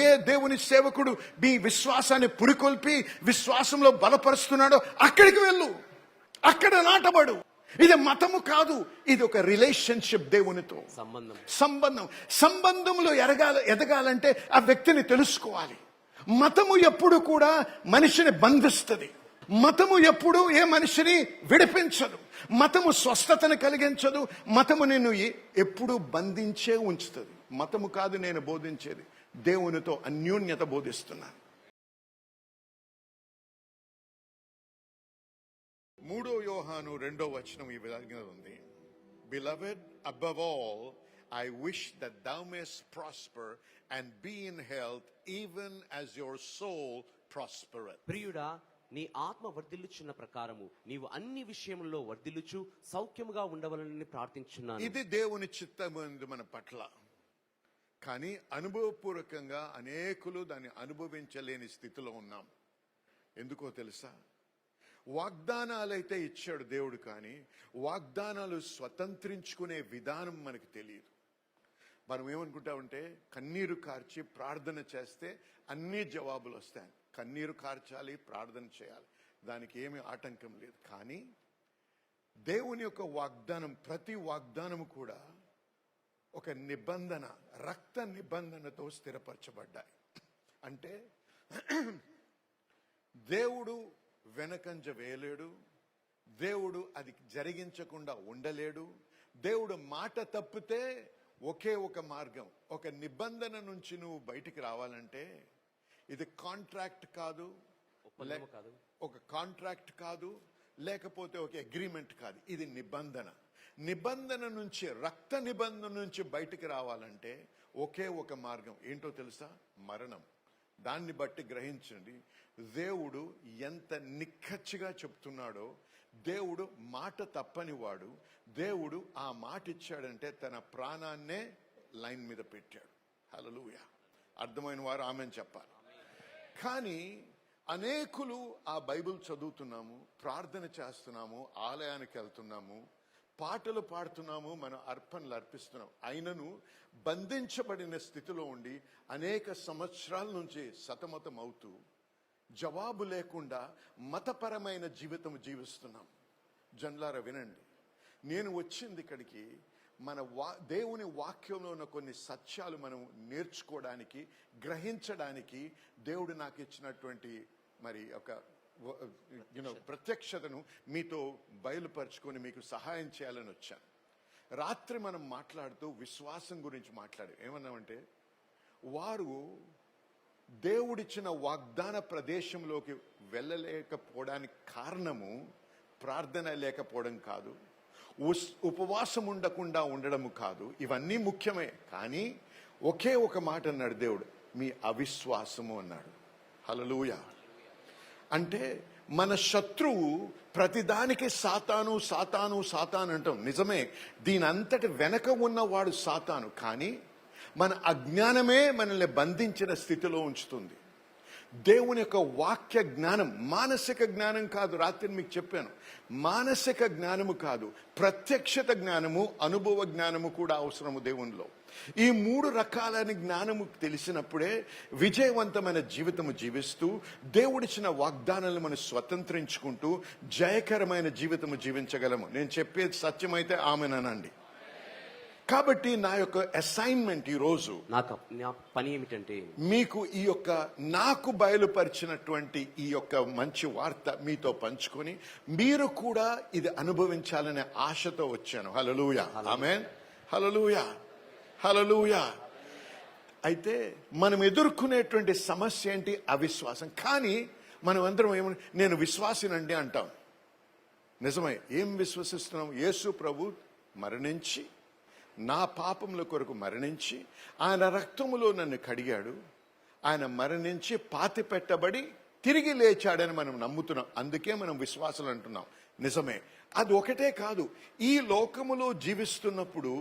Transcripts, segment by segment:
ఏ దేవుని సేవకుడు మీ విశ్వాసాన్ని పురికొల్పి విశ్వాసంలో బలపరుస్తున్నాడో అక్కడికి వెళ్ళు, అక్కడ నాటబడు. ఇది మతము కాదు, ఇది ఒక రిలేషన్షిప్, దేవునితో సంబంధంలో ఎదగాలంటే ఆ వ్యక్తిని తెలుసుకోవాలి. మతము ఎప్పుడు కూడా మనిషిని బంధిస్తుంది. మతము ఎప్పుడు ఏ మనిషిని విడిపించదు. మతము స్వస్థతను కలిగించదు. మతము నిన్ను ఎప్పుడు బంధించే ఉంచుతుంది. మతము కాదు నేను బోధించేది, దేవునితో అన్యోన్యత బోధిస్తున్నాను. 3 యోహాను 2వ ఈ విధంగా ఉంది. Beloved, above all, I wish that thou mayest prosper and be in health, even as your soul prospereth. ప్రియుడా, నీ ఆత్మ వర్ధిల్లుచున్న ప్రకారము నీవు అన్ని విషయములలో వర్ధిల్లుచు సౌఖ్యముగా ఉండవలనని ప్రార్థించున్నాను. ఇది దేవుని చిత్తము మన పట్ల. కానీ అనుభవపూర్వకంగా అనేకులు దాన్ని అనుభవించలేని స్థితిలో ఉన్నాం. ఎందుకో తెలుసా? వాగ్దానాలైతే ఇచ్చాడు దేవుడు, కానీ వాగ్దానాలు స్వతంత్రించుకునే విధానం మనకు తెలియదు. మనం ఏమనుకుంటామంటే కన్నీరు కార్చి ప్రార్థన చేస్తే అన్ని జవాబులు వస్తాయి. కన్నీరు కార్చాలి, ప్రార్థన చేయాలి, దానికి ఏమీ ఆటంకం లేదు. కానీ దేవుని యొక్క వాగ్దానం, ప్రతి వాగ్దానము కూడా ఒక నిబంధన, రక్త నిబంధనతో స్థిరపరచబడ్డాయి. అంటే దేవుడు వెనకంజ వేయలేడు, దేవుడు అది జరిగించకుండా ఉండలేడు. దేవుడు మాట తప్పితే ఒకే ఒక మార్గం. ఒక నిబంధన నుంచి నువ్వు బయటికి రావాలంటే ఇది కాంట్రాక్ట్ కాదు, ఒక కాంట్రాక్ట్ కాదు, లేకపోతే ఒక అగ్రిమెంట్ కాదు. ఇది నిబంధన. నిబంధన నుంచి, రక్త నిబంధన నుంచి బయటికి రావాలంటే ఒకే ఒక మార్గం. ఏంటో తెలుసా? మరణం. దాన్ని బట్టి గ్రహించండి దేవుడు ఎంత నిక్కచ్చిగా చెప్తున్నాడో. దేవుడు మాట తప్పని వాడు. దేవుడు ఆ మాట ఇచ్చాడంటే తన ప్రాణాన్నే లైన్ మీద పెట్టాడు. హల్లెలూయా. అర్థమైన వారు ఆమెన్ చెప్పాలి. కానీ అనేకులు ఆ బైబిల్ చదువుతున్నాము, ప్రార్థన చేస్తున్నాము, ఆలయానికి వెళ్తున్నాము, పాటలు పాడుతున్నాము, మనం అర్పణలు అర్పిస్తున్నాం. అయినను బంధించబడిన స్థితిలో ఉండి అనేక సంవత్సరాల నుంచి సతమతం అవుతూ జవాబు లేకుండా మతపరమైన జీవితం జీవిస్తున్నాం. జన్లారా వినండి, నేను వచ్చింది ఇక్కడికి మన దేవుని వాక్యంలో ఉన్న కొన్ని సత్యాలు మనం నేర్చుకోవడానికి, గ్రహించడానికి దేవుడు నాకు ఇచ్చినటువంటి మరి ఒక ప్రత్యక్షతను మీతో బయలుపరుచుకొని మీకు సహాయం చేయాలని వచ్చాను. రాత్రి మనం మాట్లాడుతూ విశ్వాసం గురించి ఏమన్నామంటే, వారు దేవుడిచ్చిన వాగ్దాన ప్రదేశంలోకి వెళ్ళలేకపోవడానికి కారణము ప్రార్థన లేకపోవడం కాదు, ఉపవాసం ఉండకుండా ఉండడము కాదు. ఇవన్నీ ముఖ్యమే. కానీ ఒకే ఒక మాట అన్నాడు దేవుడు, మీ అవిశ్వాసము అన్నాడు. హల్లెలూయా. అంటే మన శత్రువు ప్రతిదానికి సాతాను సాతాను సాతాను అంటాం. నిజమే, దీని అంతటి వెనక ఉన్నవాడు సాతాను. కానీ మన అజ్ఞానమే మనల్ని బంధించిన స్థితిలో ఉంచుతుంది. దేవుని యొక్క వాక్య జ్ఞానం, మానసిక జ్ఞానం కాదు. రాత్రి మీకు చెప్పాను, మానసిక జ్ఞానము కాదు, ప్రత్యక్షత జ్ఞానము, అనుభవ జ్ఞానము కూడా అవసరము దేవునిలో. ఈ 3 రకాలైన జ్ఞానము తెలిసినప్పుడే విజయవంతమైన జీవితము జీవిస్తూ దేవుడిచ్చిన వాగ్దానాలను మనం స్వతంత్రించుకుంటూ జయకరమైన జీవితము జీవించగలము. నేను చెప్పేది సత్యమైతే ఆమెనండి. కాబట్టి నా యొక్క అసైన్మెంట్ ఈరోజు, నా పని ఏమిటంటే, మీకు ఈ యొక్క నాకు బయలుపరిచినటువంటి ఈ యొక్క మంచి వార్త మీతో పంచుకొని మీరు కూడా ఇది అనుభవించాలనే ఆశతో వచ్చాను. హల్లెలూయా. ఆమేన్. హల్లెలూయా. హల్లెలూయా. అయితే మనం ఎదుర్కొనేటువంటి సమస్య ఏంటి? అవిశ్వాసం. కానీ మనం అందరం నేను విశ్వాసినండి అంటాం. నిజమే. ఏం విశ్వసిస్తున్నాం? యేసు ప్రభు మరణించి, నా పాపముల కొరకు మరణించి, ఆయన రక్తములో నన్ను కడిగాడు, ఆయన మరణించి పాతి పెట్టబడి తిరిగి లేచాడని మనం నమ్ముతున్నాం. అందుకే మనం విశ్వాసులు అంటున్నాం. నిజమే. అది ఒకటే కాదు, ఈ లోకములో జీవిస్తున్నప్పుడు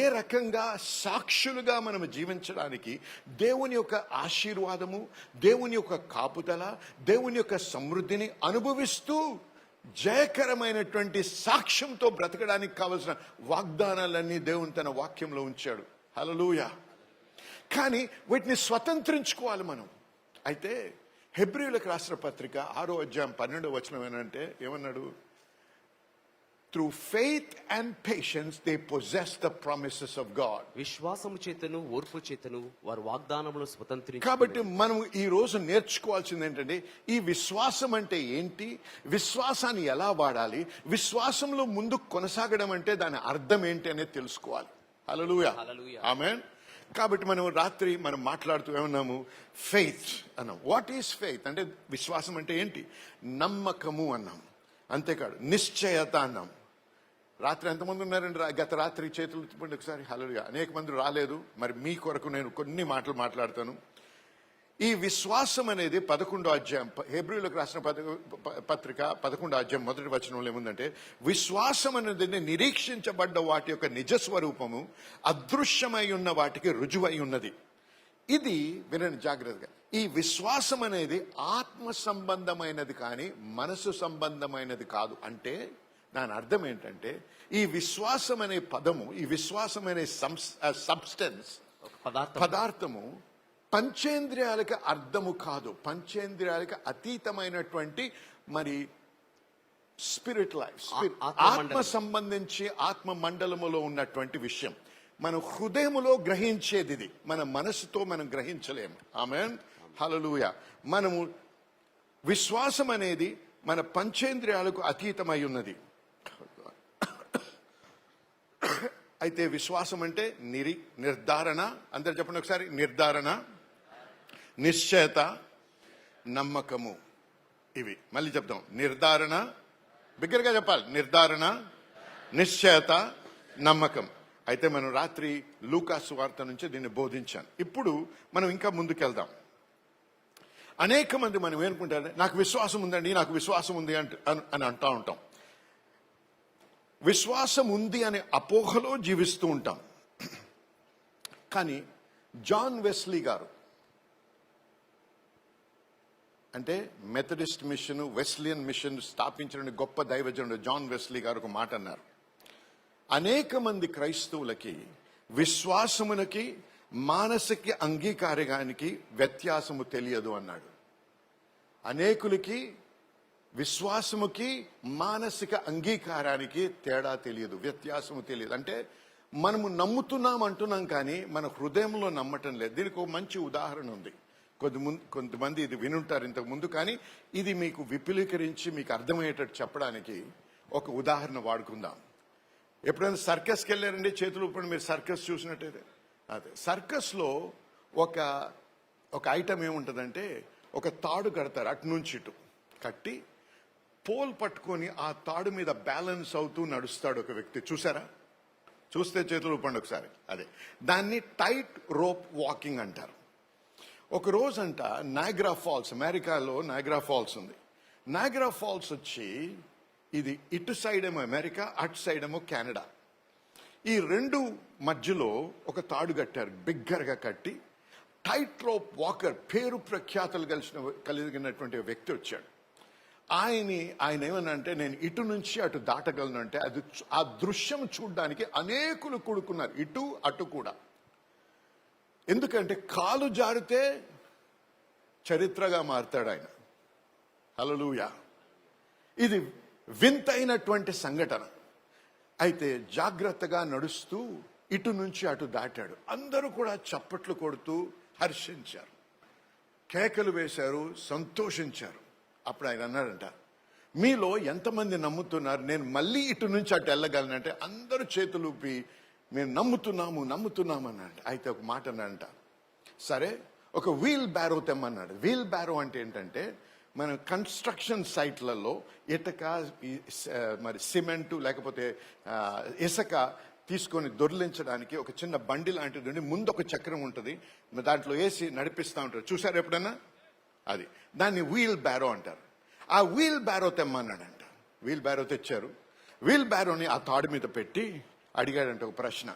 ఏ రకంగా సాక్షులుగా మనం జీవించడానికి దేవుని యొక్క ఆశీర్వాదము, దేవుని యొక్క కాపుదల, దేవుని యొక్క సమృద్ధిని అనుభవిస్తూ జయకరమైనటువంటి సాక్ష్యంతో బ్రతకడానికి కావలసిన వాగ్దానాలన్నీ దేవుని తన వాక్యంలో ఉంచాడు. హల్లెలూయా. కానీ వీటిని స్వతంత్రించుకోవాలి మనం. అయితే హెబ్రీయులకు రాసిన పత్రిక 6వ అధ్యాయం 12వ వచనం ఏమంటే ఏమన్నాడు? Through faith and patience they possess the promises of God. విశ్వాసము చేతను ఓర్పు చేతను వారు వాగ్దానములను స్వతంత్రించి. కాబట్టి మనం ఈ రోజు నేర్చుకోవాల్సింది ఏంటంటే, ఈ విశ్వాసం అంటే ఏంటి, విశ్వాసాన్ని ఎలా వాడాలి, విశ్వాసంలో ముందుకు కొనసాగడం అంటే దాని అర్థం ఏంటి అనేది తెలుసుకోవాలి. హల్లెలూయా, హల్లెలూయా. ఆమేన్. కాబట్టి మనం రాత్రి మనం మాట్లాడుతూ ఏమన్నాము? ఫెయిత్ అన్నాం. వాట్ ఈస్ ఫెయిత్ అంటే విశ్వాసం అంటే ఏంటి? నమ్మకము అన్నాం. అంతేకాదు నిశ్చయత అన్నాం. రాత్రి ఎంతమంది ఉన్నారండి? గత రాత్రి చేతులు తిప్పండి ఒకసారి. హల్లెలూయా. అనేక మంది రాలేదు. మరి మీ కొరకు నేను కొన్ని మాటలు మాట్లాడతాను. ఈ విశ్వాసం అనేది 11వ అధ్యాయం హెబ్రీయులకు రాసిన పత్రిక 11వ అధ్యాయం 1వ వచనంలో ఏముందంటే, విశ్వాసం అనేది నిరీక్షించబడ్డ వాటి యొక్క నిజస్వరూపము, అదృశ్యమై ఉన్న వాటికి రుజువై ఉన్నది. ఇది వినండి జాగ్రత్తగా. ఈ విశ్వాసం అనేది ఆత్మ సంబంధమైనది కానీ మనసు సంబంధమైనది కాదు. అంటే దాని అర్థం ఏంటంటే, ఈ విశ్వాసం అనే పదము, ఈ విశ్వాసం అనే సబ్స్టెన్స్ పదార్థము పంచేంద్రియాలకు అర్థము కాదు. పంచేంద్రియాలకు అతీతమైనటువంటి మరి స్పిరిట్ లైఫ్, ఆత్మ సంబంధించి ఆత్మ మండలములో ఉన్నటువంటి విషయం. మన హృదయములో గ్రహించేది ఇది, మన మనసుతో మనం గ్రహించలేము. ఆమేన్, హల్లెలూయా. మనము విశ్వాసం అనేది మన పంచేంద్రియాలకు అతీతమై ఉన్నది. అయితే విశ్వాసం అంటే నిర్ధారణ. అందరు చెప్పండి ఒకసారి. నిర్ధారణ, నిశ్చయత, నమ్మకము. ఇవి మళ్ళీ చెప్తాం. నిర్ధారణ, బిగ్గరగా చెప్పాలి. నిర్ధారణ, నిశ్చయత, నమ్మకం. అయితే మనం రాత్రి లూకా సువార్త నుంచి దీన్ని బోధించాను. ఇప్పుడు మనం ఇంకా ముందుకెళ్దాం. అనేక మంది మనం ఏనుకుంటారు, నాకు విశ్వాసం ఉందండి, నాకు విశ్వాసం ఉంది అని అంటూ ఉంటాం. విశ్వాసం ఉంది అనే అపోహలో జీవిస్తూ ఉంటాం. కానీ జాన్ వెస్లీ గారు, అంటే మెథడిస్ట్ మిషన్, వెస్లియన్ మిషన్ స్థాపించిన గొప్ప దైవజనుడు జాన్ వెస్లీ గారు ఒక మాట అన్నారు. అనేక మంది క్రైస్తవులకి విశ్వాసమునకి మానసిక అంగీకారానికి వ్యత్యాసము తెలియదు అన్నాడు. అనేకులకి విశ్వాసముకి మానసిక అంగీకారానికి తేడా తెలియదు, వ్యత్యాసము తెలియదు. అంటే మనము నమ్ముతున్నాం అంటున్నాం కానీ మన హృదయంలో నమ్మటం లేదు. దీనికి ఒక మంచి ఉదాహరణ ఉంది. కొంతమంది ఇది వినుంటారు ఇంతకు ముందు, కానీ ఇది మీకు విపులీకరించి మీకు అర్థమయ్యేటట్టు చెప్పడానికి ఒక ఉదాహరణ వాడుకుందాం. ఎప్పుడైనా సర్కస్కి వెళ్ళారండి? చేతులు ఇప్పుడు మీరు సర్కస్ చూసినట్టయితే, అదే సర్కస్లో ఒక ఐటమ్ ఏముంటుందంటే, ఒక తాడు కడతారు అటు నుంచి ఇటు కట్టి, పోల్ పట్టుకొని ఆ తాడు మీద బ్యాలెన్స్ అవుతూ నడుస్తాడు ఒక వ్యక్తి. చూసారా? చూస్తే చేతులు ఊపండి ఒకసారి. అదే దాన్ని టైట్ రోప్ వాకింగ్ అంటారు. ఒక రోజంట నయాగ్రా ఫాల్స్, అమెరికాలో నయాగ్రా ఫాల్స్ ఉంది. నయాగ్రా ఫాల్స్ వచ్చి ఇది ఇటు సైడ్ ఏమో అమెరికా, అటు సైడ్ ఏమో కెనడా. ఈ రెండు మధ్యలో ఒక తాడు కట్టారు, బిగ్గరగా కట్టి. టైట్ రోప్ వాకర్, పేరు ప్రఖ్యాతలు కలిగినటువంటి వ్యక్తి వచ్చాడు. ఆయన ఏమనంటే, నేను ఇటు నుంచి అటు దాటగలను అంటే, అది ఆ దృశ్యం చూడడానికి అనేకులు కూడుకున్నారు, ఇటు అటు కూడా. ఎందుకంటే కాలు జారితే చరిత్రగా మారుతాడు ఆయన. హల్లెలూయా. ఇది వింతైనటువంటి సంఘటన. అయితే జాగ్రత్తగా నడుస్తూ ఇటు నుంచి అటు దాటాడు. అందరూ కూడా చప్పట్లు కొడుతూ హర్షించారు, కేకలు వేశారు, సంతోషించారు. అప్పుడు ఆయన అన్నాడంట, మీలో ఎంతమంది నమ్ముతున్నారు నేను మళ్ళీ ఇటు నుంచి అటు వెళ్ళగలనంటే? అందరూ చేతులు ఊపి మేము నమ్ముతున్నాము అన్నాడు. అయితే ఒక మాట అన్నాడంట, సరే ఒక వీల్ బ్యారో తెమ్మన్నాడు. వీల్ బ్యారో అంటే ఏంటంటే, మన కన్స్ట్రక్షన్ సైట్లలో ఇటుక, మరి సిమెంటు లేకపోతే ఇసుక తీసుకొని దొర్లించడానికి ఒక చిన్న బండి లాంటిది ఉండి, ముందు ఒక చక్రం ఉంటుంది, దాంట్లో వేసి నడిపిస్తూ ఉంటారు. చూసారు ఎప్పుడన్నా? అది దాన్ని వీల్ బ్యారో అంటారు. ఆ వీల్ బ్యారో తెమ్మన్నాడంట. వీల్ బ్యారో తెచ్చారు. వీల్ బ్యారోని ఆ తాడు మీద పెట్టి అడిగాడంట ఒక ప్రశ్న,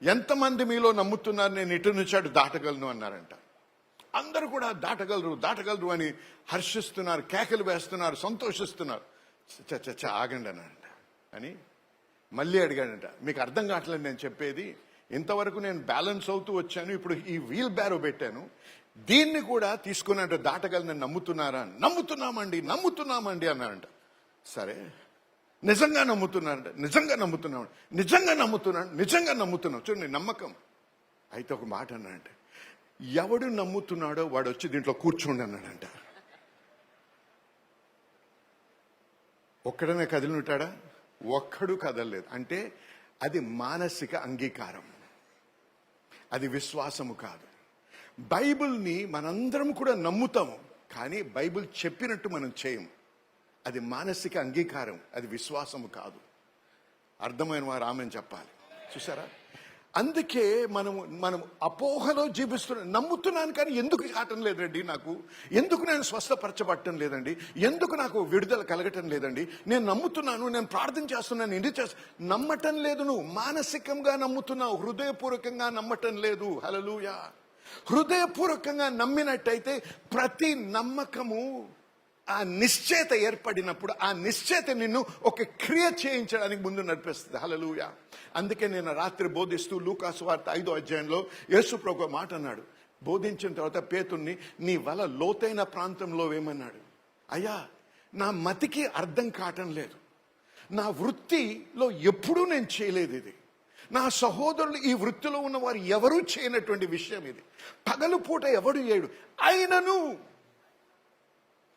ఎంతమంది మీలో నమ్ముతున్నారు నేను ఇటు నుంచి అటు దాటగలను అన్నారంట. అందరూ కూడా దాటగలరు అని హర్షిస్తున్నారు, కేకలు వేస్తున్నారు, సంతోషిస్తున్నారు. ఆగండి అన్నాడంట అని మళ్ళీ అడిగాడంట, మీకు అర్థం కావట్లేదు నేను చెప్పేది, ఇంతవరకు నేను బ్యాలెన్స్ అవుతూ వచ్చాను, ఇప్పుడు ఈ వీల్ బ్యారో పెట్టాను, దీన్ని కూడా తీసుకుని అంటే దాటగలని నమ్ముతున్నారా? నమ్ముతున్నామండి అన్నారంట. సరే, నిజంగా నమ్ముతున్నారంట. నిజంగా నమ్ముతున్నాం. చూడండి, నమ్మకం. అయితే ఒక మాట అన్నాడంటే, ఎవడు నమ్ముతున్నాడో వాడు వచ్చి దీంట్లో కూర్చోండి అన్నాడంట. ఒక్కడనే కదిలి ఉంటాడా? ఒక్కడు కదలలేదు. అంటే అది మానసిక అంగీకారం, అది విశ్వాసము కాదు. బైబిల్ని మనందరం కూడా నమ్ముతాము, కానీ బైబిల్ చెప్పినట్టు మనం చేయము. అది మానసిక అంగీకారం, అది విశ్వాసము కాదు. అర్థమైన వారు ఆమెను చెప్పాలి. చూసారా? అందుకే మనం అపోహలో జీవిస్తున్నాం. నమ్ముతున్నాను కానీ ఎందుకు కావటం లేదండి నాకు, ఎందుకు నేను స్వస్థపరచబట్టం లేదండి, ఎందుకు నాకు విడుదల కలగటం లేదండి, నేను నమ్ముతున్నాను, నేను ప్రార్థన చేస్తున్నాను, ఎందుకు నమ్మటం లేదు. నువ్వు మానసికంగా నమ్ముతున్నావు, హృదయపూర్వకంగా నమ్మటం లేదు. హల్లెలూయా. హృదయపూర్వకంగా నమ్మినట్టయితే ప్రతి నమ్మకము ఆ నిశ్చయత ఏర్పడినప్పుడు ఆ నిశ్చయత నిన్ను ఒక క్రియ చేయించడానికి ముందు నడిపిస్తుంది. హల్లెలూయా. అందుకే నేను రాత్రి బోధిస్తూ లూకాసు వార్త 5వ అధ్యాయంలో యేసు ప్రభు మాట అన్నాడు. బోధించిన తర్వాత పేతుర్ని, నీ వల లోతైన ప్రాంతంలో వేమన్నాడు. అయ్యా, నా మతికి అర్థం కావటం లేదు, నా వృత్తిలో ఎప్పుడూ నేను చేయలేదు ఇది, నా సహోదరులు ఈ వృత్తిలో ఉన్న వారు ఎవరూ చేయనటువంటి విషయం ఇది, పగలు పూట ఎవడు చేయడు, అయినను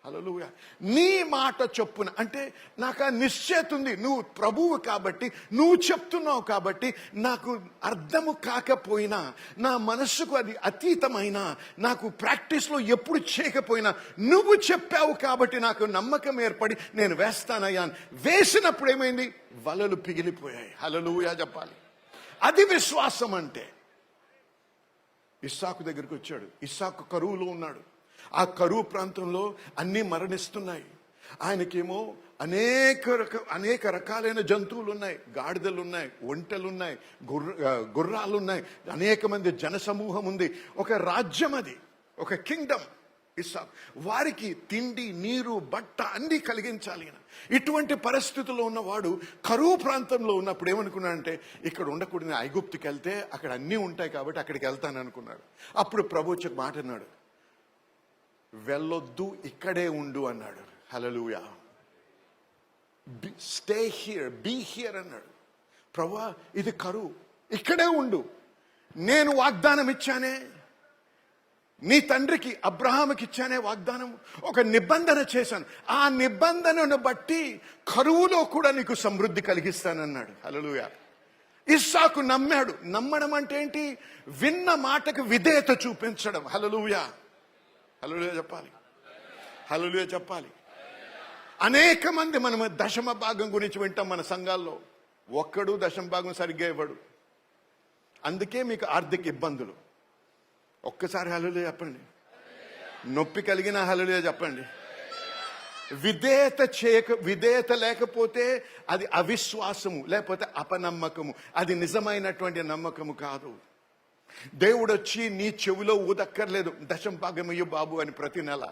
హల్లెలూయా నీ మాట చొప్పున. అంటే నాకు ఆ నిశ్చయత ఉంది, నువ్వు ప్రభువు కాబట్టి, నువ్వు చెప్తున్నావు కాబట్టి, నాకు అర్థము కాకపోయినా, నా మనస్సుకు అది అతీతమైనా, నాకు ప్రాక్టీస్లో ఎప్పుడు చేయకపోయినా, నువ్వు చెప్పావు కాబట్టి నాకు నమ్మకం ఏర్పడి నేను వేస్తానయ్యా. వేసినప్పుడు ఏమైంది? వలలు పిగిలిపోయాయి. హల్లెలూయా చెప్పాలి. అది విశ్వాసం అంటే. ఇస్సాకు దగ్గరికి వచ్చాడు. ఇస్సాకు కరువులో ఉన్నాడు. ఆ కరువు ప్రాంతంలో అన్నీ మరణిస్తున్నాయి. ఆయనకేమో అనేక రకాలైన జంతువులు ఉన్నాయి, గాడిదలు ఉన్నాయి, ఒంటెలున్నాయి, గుర్రాలున్నాయి, అనేక మంది జనసమూహం ఉంది, ఒక రాజ్యం, అది ఒక కింగ్డమ్. ఇస్సాకు వారికి తిండి, నీరు, బట్ట అన్నీ కలిగించాలి. ఇటువంటి పరిస్థితుల్లో ఉన్నవాడు కరువు ప్రాంతంలో ఉన్నప్పుడు ఏమనుకున్నాడంటే, ఇక్కడ ఉండకూడదు, ఐగుప్తుకి వెళ్తే అక్కడ అన్నీ ఉంటాయి కాబట్టి అక్కడికి వెళ్తాను అనుకున్నాడు. అప్పుడు ప్రభు వచ్చి మాట అన్నాడు, వెళ్ళొద్దు, ఇక్కడే ఉండు అన్నాడు. హల్లెలూయా. స్టే హియర్, బీ హియర్ అన్నాడు. ప్రభువా, ఇది కరువు, ఇక్కడే ఉండు. నేను వాగ్దానం ఇచ్చానే, నీ తండ్రికి అబ్రహాముకి ఇచ్చానే వాగ్దానం, ఒక నిబంధన చేశాను, ఆ నిబంధనను బట్టి కరువులో కూడా నీకు సమృద్ధి కలిగిస్తానన్నాడు. హల్లెలూయా. ఇస్సాకు నమ్మాడు. నమ్మడం అంటే ఏంటి? విన్న మాటకు విధేయత చూపించడం. హల్లెలూయా. హల్లెలూయా చెప్పాలి. హల్లెలూయా చెప్పాలి. అనేక మంది మనం దశమ భాగం గురించి వింటాం మన సంఘాల్లో, ఒక్కడు దశమ భాగం సరిగ్గా ఇవ్వడు. అందుకే మీకు ఆర్థిక ఇబ్బందులు. ఒక్కసారి హల్లెలూయా చెప్పండి. నొప్పి కలిగిన హల్లెలూయా చెప్పండి. విధేయత లేకపోతే అది అవిశ్వాసము, లేకపోతే అపనమ్మకము, అది నిజమైనటువంటి నమ్మకము కాదు. దేవుడు వచ్చి నీ చెవిలో ఊదక్కర్లేదు, దశమ భాగం ఇయ్యు బాబు అని ప్రతి నెల.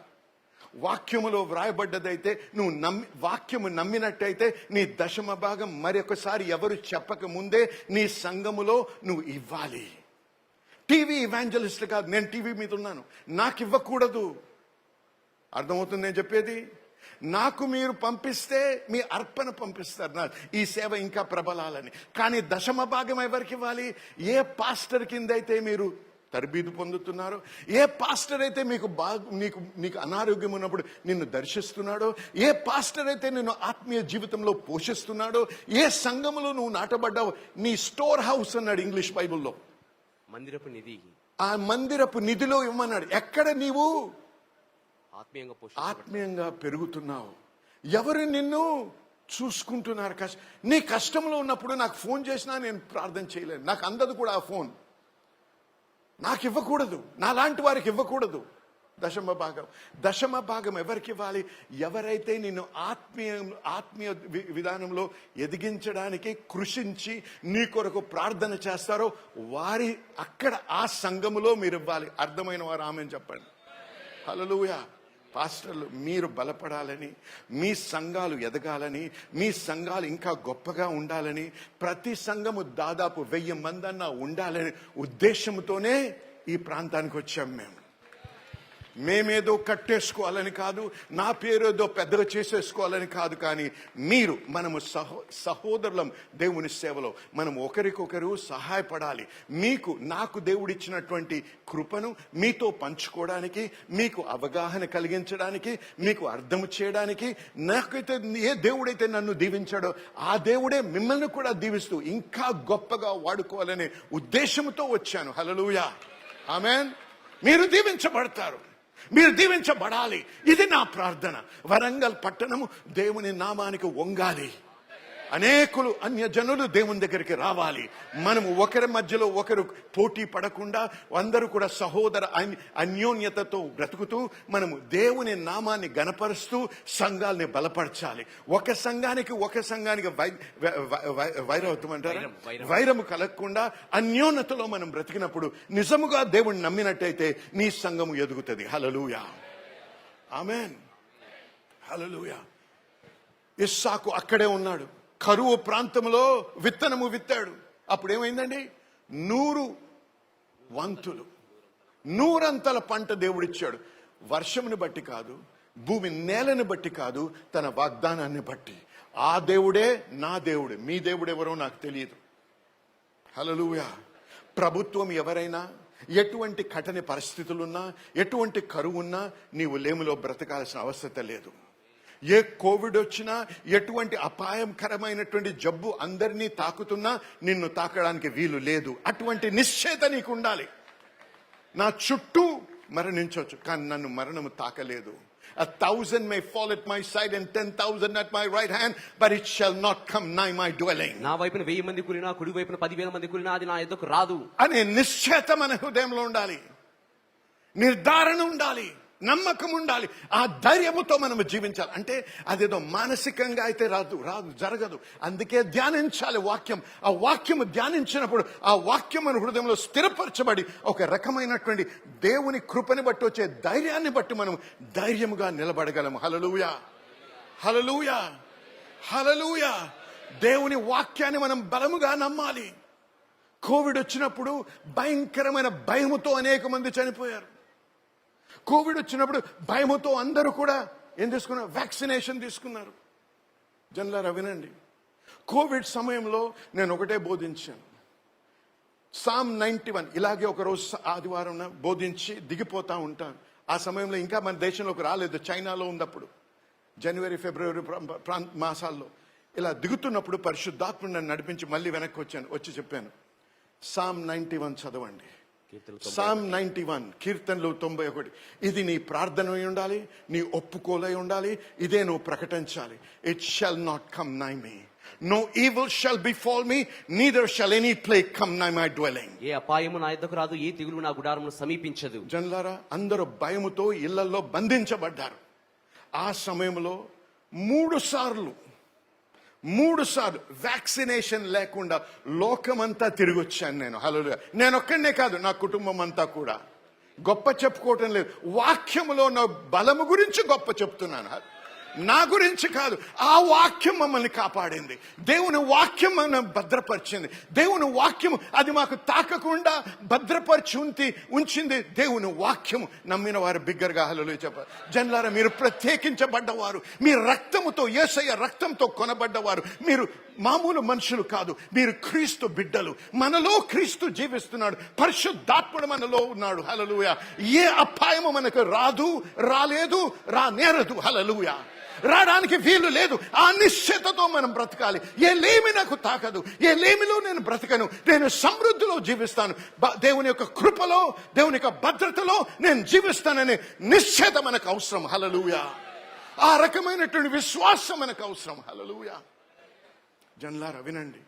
వాక్యములో వ్రాయబడ్డదైతే నువ్వు వాక్యము నమ్మినట్టయితే నీ దశమ భాగం మరొకసారి ఎవరు చెప్పక ముందే నీ సంఘములో నువ్వు ఇవ్వాలి. టీవీ ఇవాంజలిస్ట్ కాదు, నేను టీవీ మీద ఉన్నాను, నాకు ఇవ్వకూడదు. అర్థమవుతుంది నేను చెప్పేది? నాకు మీరు పంపిస్తే మీ అర్పణ పంపిస్తారు, ఈ సేవ ఇంకా ప్రబలాలని. కానీ దశమ భాగం ఎవరికి ఇవ్వాలి? ఏ పాస్టర్ కిందైతే మీరు తర్బీదు పొందుతున్నారో, ఏ పాస్టర్ అయితే నీకు అనారోగ్యం ఉన్నప్పుడు నిన్ను దర్శిస్తున్నాడో, ఏ పాస్టర్ అయితే నిన్ను ఆత్మీయ జీవితంలో పోషిస్తున్నాడో, ఏ సంఘములో నువ్వు నాటబడ్డావు, నీ స్టోర్ హౌస్ అన్నాడు ఇంగ్లీష్ బైబుల్లో, మందిరపు నిధి. ఆ మందిరపు నిధిలో ఇవ్వమన్నాడు. ఎక్కడ నీవు ఆత్మీయంగా పెరుగుతున్నావు? ఎవరు నిన్ను చూసుకుంటున్నారు? నీ కష్టంలో ఉన్నప్పుడు నాకు ఫోన్ చేసినా నేను ప్రార్థన చేయలేను, నాకు అందదు కూడా ఆ ఫోన్. నాకు ఇవ్వకూడదు, నాలాంటి వారికి ఇవ్వకూడదు. దశమ భాగం ఎవరికి ఇవ్వాలి? ఎవరైతే నిన్ను ఆత్మీయ విధానంలో ఎదిగించడానికి కృషించి నీ కొరకు ప్రార్థన చేస్తారో వారి అక్కడ ఆ సంఘములో మీరు ఇవ్వాలి. అర్థమైన వారు ఆమెను చెప్పండి. హల్లెలూయా. పాస్టర్లు మీరు బలపడాలని, మీ సంఘాలు ఎదగాలని, మీ సంఘాలు ఇంకా గొప్పగా ఉండాలని, ప్రతి సంఘము దాదాపు 1000 మందన్నా ఉండాలని ఉద్దేశంతోనే ఈ ప్రాంతానికి వచ్చాం మేమేదో కట్టేసుకోవాలని కాదు, నా పేరేదో పెద్దగా చేసేసుకోవాలని కాదు, కానీ మీరు మనము సహోదరులం దేవుని సేవలో మనం ఒకరికొకరు సహాయపడాలి. నాకు దేవుడిచ్చినటువంటి కృపను మీతో పంచుకోవడానికి, మీకు అవగాహన కలిగించడానికి, మీకు అర్థం చేయడానికి, నాకైతే ఏ దేవుడైతే నన్ను దీవించాడో ఆ దేవుడే మిమ్మల్ని కూడా దీవిస్తూ ఇంకా గొప్పగా వాడుకోవాలనే ఉద్దేశంతో వచ్చాను. హల్లెలూయా, ఆమేన్. మీరు దీవించబడతారు, మీరు దీవించబడాలి. ఇది నా ప్రార్థన. వరంగల్ పట్టణము దేవుని నామానికి వంగాలి. అనేకులు అన్యజనులు దేవుని దగ్గరికి రావాలి. మనము ఒకరి మధ్యలో ఒకరు పోటీ పడకుండా అందరూ కూడా సహోదర అన్యోన్యతతో బ్రతుకుతూ మనము దేవుని నామాన్ని గణపరుస్తూ సంఘాలని బలపరచాలి. ఒక సంఘానికి వైరము కలగకుండా అన్యోన్యతలో మనం బ్రతికినప్పుడు నిజముగా దేవుని నమ్మినట్టయితే నీ సంఘము ఎదుగుతుంది. హల్లెలూయా, ఆమేన్, హల్లెలూయా. ఇస్సాకు అక్కడే ఉన్నాడు. కరువు ప్రాంతంలో విత్తనము విత్తాడు. అప్పుడు ఏమైందండి? 100 వంతులు, 100 పంట దేవుడిచ్చాడు. వర్షముని బట్టి కాదు, భూమి నేలని బట్టి కాదు, తన వాగ్దానాన్ని బట్టి. ఆ దేవుడే నా దేవుడు. మీ దేవుడు ఎవరో నాకు తెలియదు. హల్లెలూయా. ప్రభుత్వం ఎవరైనా, ఎటువంటి కఠిన పరిస్థితులున్నా, ఎటువంటి కరువున్నా నీవు లేములో బ్రతకాల్సిన అవసరం లేదు. ఏ కోవిడ్ వచ్చినా, ఎటువంటి అపాయకరమైనటువంటి జబ్బు అందరినీ తాకుతున్నా నిన్ను తాకడానికి వీలు లేదు. అటువంటి నిశ్చయత నీకు ఉండాలి. నా చుట్టూ మరణించవచ్చు, కానీ నన్ను మరణము తాకలేదు. 1,000 may fall at my side and 10,000 at my right hand, but it shall not come nigh my dwelling. నా వైపున 1000 మంది కూలినా, కుడి వైపున 10,000 మంది కూలినా అది నా ఎదుకు రాదు అనే నిశ్చయత మన హృదయంలో ఉండాలి. నిర్ధారణ ఉండాలి, నమ్మకం ఉండాలి. ఆ ధైర్యముతో మనం జీవించాలి. అంటే అదేదో మానసికంగా అయితే జరగదు. అందుకే ధ్యానించాలి వాక్యం. ఆ వాక్యము ధ్యానించినప్పుడు ఆ వాక్యం మన హృదయంలో స్థిరపరచబడి ఒక రకమైనటువంటి దేవుని కృపని బట్టి వచ్చే ధైర్యాన్ని బట్టి మనం ధైర్యముగా నిలబడగలము. హల్లెలూయా, హల్లెలూయా, హల్లెలూయా. దేవుని వాక్యాన్ని మనం బలముగా నమ్మాలి. కోవిడ్ వచ్చినప్పుడు భయంకరమైన భయముతో అనేక మంది చనిపోయారు. కోవిడ్ వచ్చినప్పుడు భయముతో అందరూ కూడా ఏం తీసుకున్నారు? వ్యాక్సినేషన్ తీసుకున్నారు. జనులారా వినండి, కోవిడ్ సమయంలో నేను ఒకటే బోధించాను. సామ్ 91 ఇలాగే ఒకరోజు ఆదివారం బోధించి దిగిపోతా ఉంటాను. ఆ సమయంలో ఇంకా మన దేశంలోకి రాలేదు, చైనాలో ఉన్నప్పుడు జనవరి ఫిబ్రవరి మాసాల్లో ఇలా దిగుతున్నప్పుడు పరిశుద్ధాత్ముడు నన్ను నడిపించి మళ్ళీ వెనక్కి వచ్చి చెప్పాను, సామ్ 91 చదవండి. సామ్ 91 కీర్తనలు 91. ఇది నీ ప్రార్థన అయి ఉండాలి, నీ ఒప్పుకోలై ఉండాలి. ఇదే నువ్వు ప్రకటించాలి. It shall not come nigh me, no evil shall befall me, neither shall any plague come nigh my dwelling. ఏ అపాయము నా యొద్దకు రాదు, ఏ తెగులు నా గుడారమును సమీపించదు. జనులారా, అందరూ భయముతో ఇళ్లలో బంధించబడ్డారు. ఆ సమయంలో 3 సార్లు వ్యాక్సినేషన్ లేకుండా లోకమంతా తిరిగి వచ్చాను నేను. హల్లెలూయా. నేను ఒక్కడనే కాదు, నా కుటుంబం అంతా కూడా. గొప్ప చెప్పుకోవటం లేదు, వాక్యములో నా బలము గురించి గొప్ప చెప్తున్నాను. నా గురించి కాదు, ఆ వాక్యం మమ్మల్ని కాపాడింది. దేవుని వాక్యం మనం భద్రపరిచింది. దేవుని వాక్యం అది మాకు తాకకుండా భద్రపరిచి ఉంచింది. దేవుని వాక్యము నమ్మిన వారు బిగ్గరగా హల్లెలూయా చెప్పారు. జనులారా, మీరు ప్రత్యేకించబడ్డవారు, మీ రక్తముతో, యేసయ్య రక్తంతో కొనబడ్డవారు. మీరు మామూలు మనుషులు కాదు, మీరు క్రీస్తు బిడ్డలు. మనలో క్రీస్తు జీవిస్తున్నాడు, పరిశుద్ధాత్ముడు మనలో ఉన్నాడు. హల్లెలూయా. ఏ అపాయము మనకు రాలేదు, రానేరదు. హల్లెలూయా. రావడానికి వీలు లేదు. ఆ నిశ్చయతతో మనం బ్రతకాలి. ఏ లేమి నాకు తాకదు, ఏ లేమిలో నేను బ్రతకను, నేను సమృద్ధిలో జీవిస్తాను. దేవుని యొక్క కృపలో, దేవుని యొక్క భద్రతలో నేను జీవిస్తాననే నిశ్చయత మనకు అవసరం. హల్లెలూయా. ఆ రకమైనటువంటి విశ్వాసం మనకు అవసరం. హల్లెలూయా. జనులారా వినండి,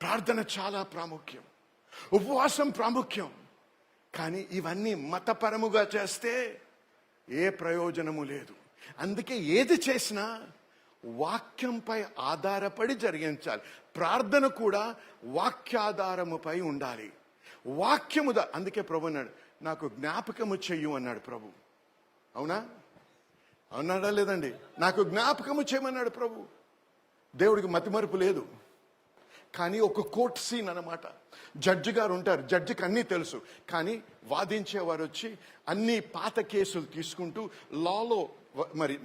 ప్రార్థన చాలా ప్రాముఖ్యం, ఉపవాసం ప్రాముఖ్యం. కానీ ఇవన్నీ మతపరముగా చేస్తే ఏ ప్రయోజనము లేదు. అందుకే ఏది చేసినా వాక్యంపై ఆధారపడి జరిగించాలి. ప్రార్థన కూడా వాక్యాధారముపై ఉండాలి. వాక్యముదా. అందుకే ప్రభు అన్నాడు, నాకు జ్ఞాపకము చెయ్యు అన్నాడు ప్రభు. అవునా? అవునాడా లేదండి? నాకు జ్ఞాపకము చేయమన్నాడు ప్రభు. దేవుడికి మతిమరుపు లేదు. కానీ ఒక కోర్ట్ సీన్ అన్నమాట. జడ్జి గారు ఉంటారు, జడ్జికి అన్నీ తెలుసు. కానీ వాదించేవారు వచ్చి అన్ని పాత కేసులు తీసుకుంటూ లాలో మరి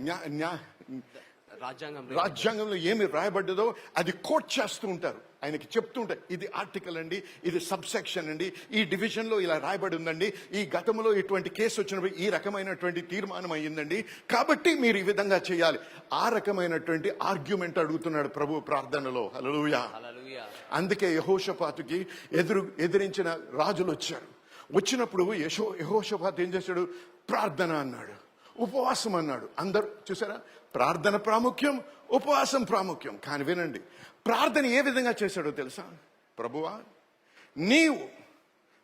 రాజ్యాంగంలో ఏమి రాయబడ్డదో అది కోట్ చేస్తూ ఉంటారు. ఆయనకి చెప్తూ ఉంటారు, ఇది ఆర్టికల్ అండి, ఇది సబ్ సెక్షన్ అండి, ఈ డివిజన్ లో ఇలా రాయబడి ఉందండి, ఈ గతంలో ఇటువంటి కేసు వచ్చినప్పుడు ఈ రకమైనటువంటి తీర్మానం అయ్యిందండి, కాబట్టి మీరు ఈ విధంగా చేయాలి. ఆ రకమైనటువంటి ఆర్గ్యుమెంట్ అడుగుతున్నాడు ప్రభు ప్రార్థనలో. హల్లెలూయా. అందుకే యెహోషాపాతుకి ఎదిరించిన రాజులు వచ్చారు. వచ్చినప్పుడు యెహోషాపాతు ఏం చేశాడు? ప్రార్థన అన్నాడు, ఉపవాసం అన్నాడు. అందరూ చూసారా, ప్రార్థన ప్రాముఖ్యం, ఉపవాసం ప్రాముఖ్యం. కానీ వినండి, ప్రార్థన ఏ విధంగా చేశాడో తెలుసా? ప్రభువా, నీవు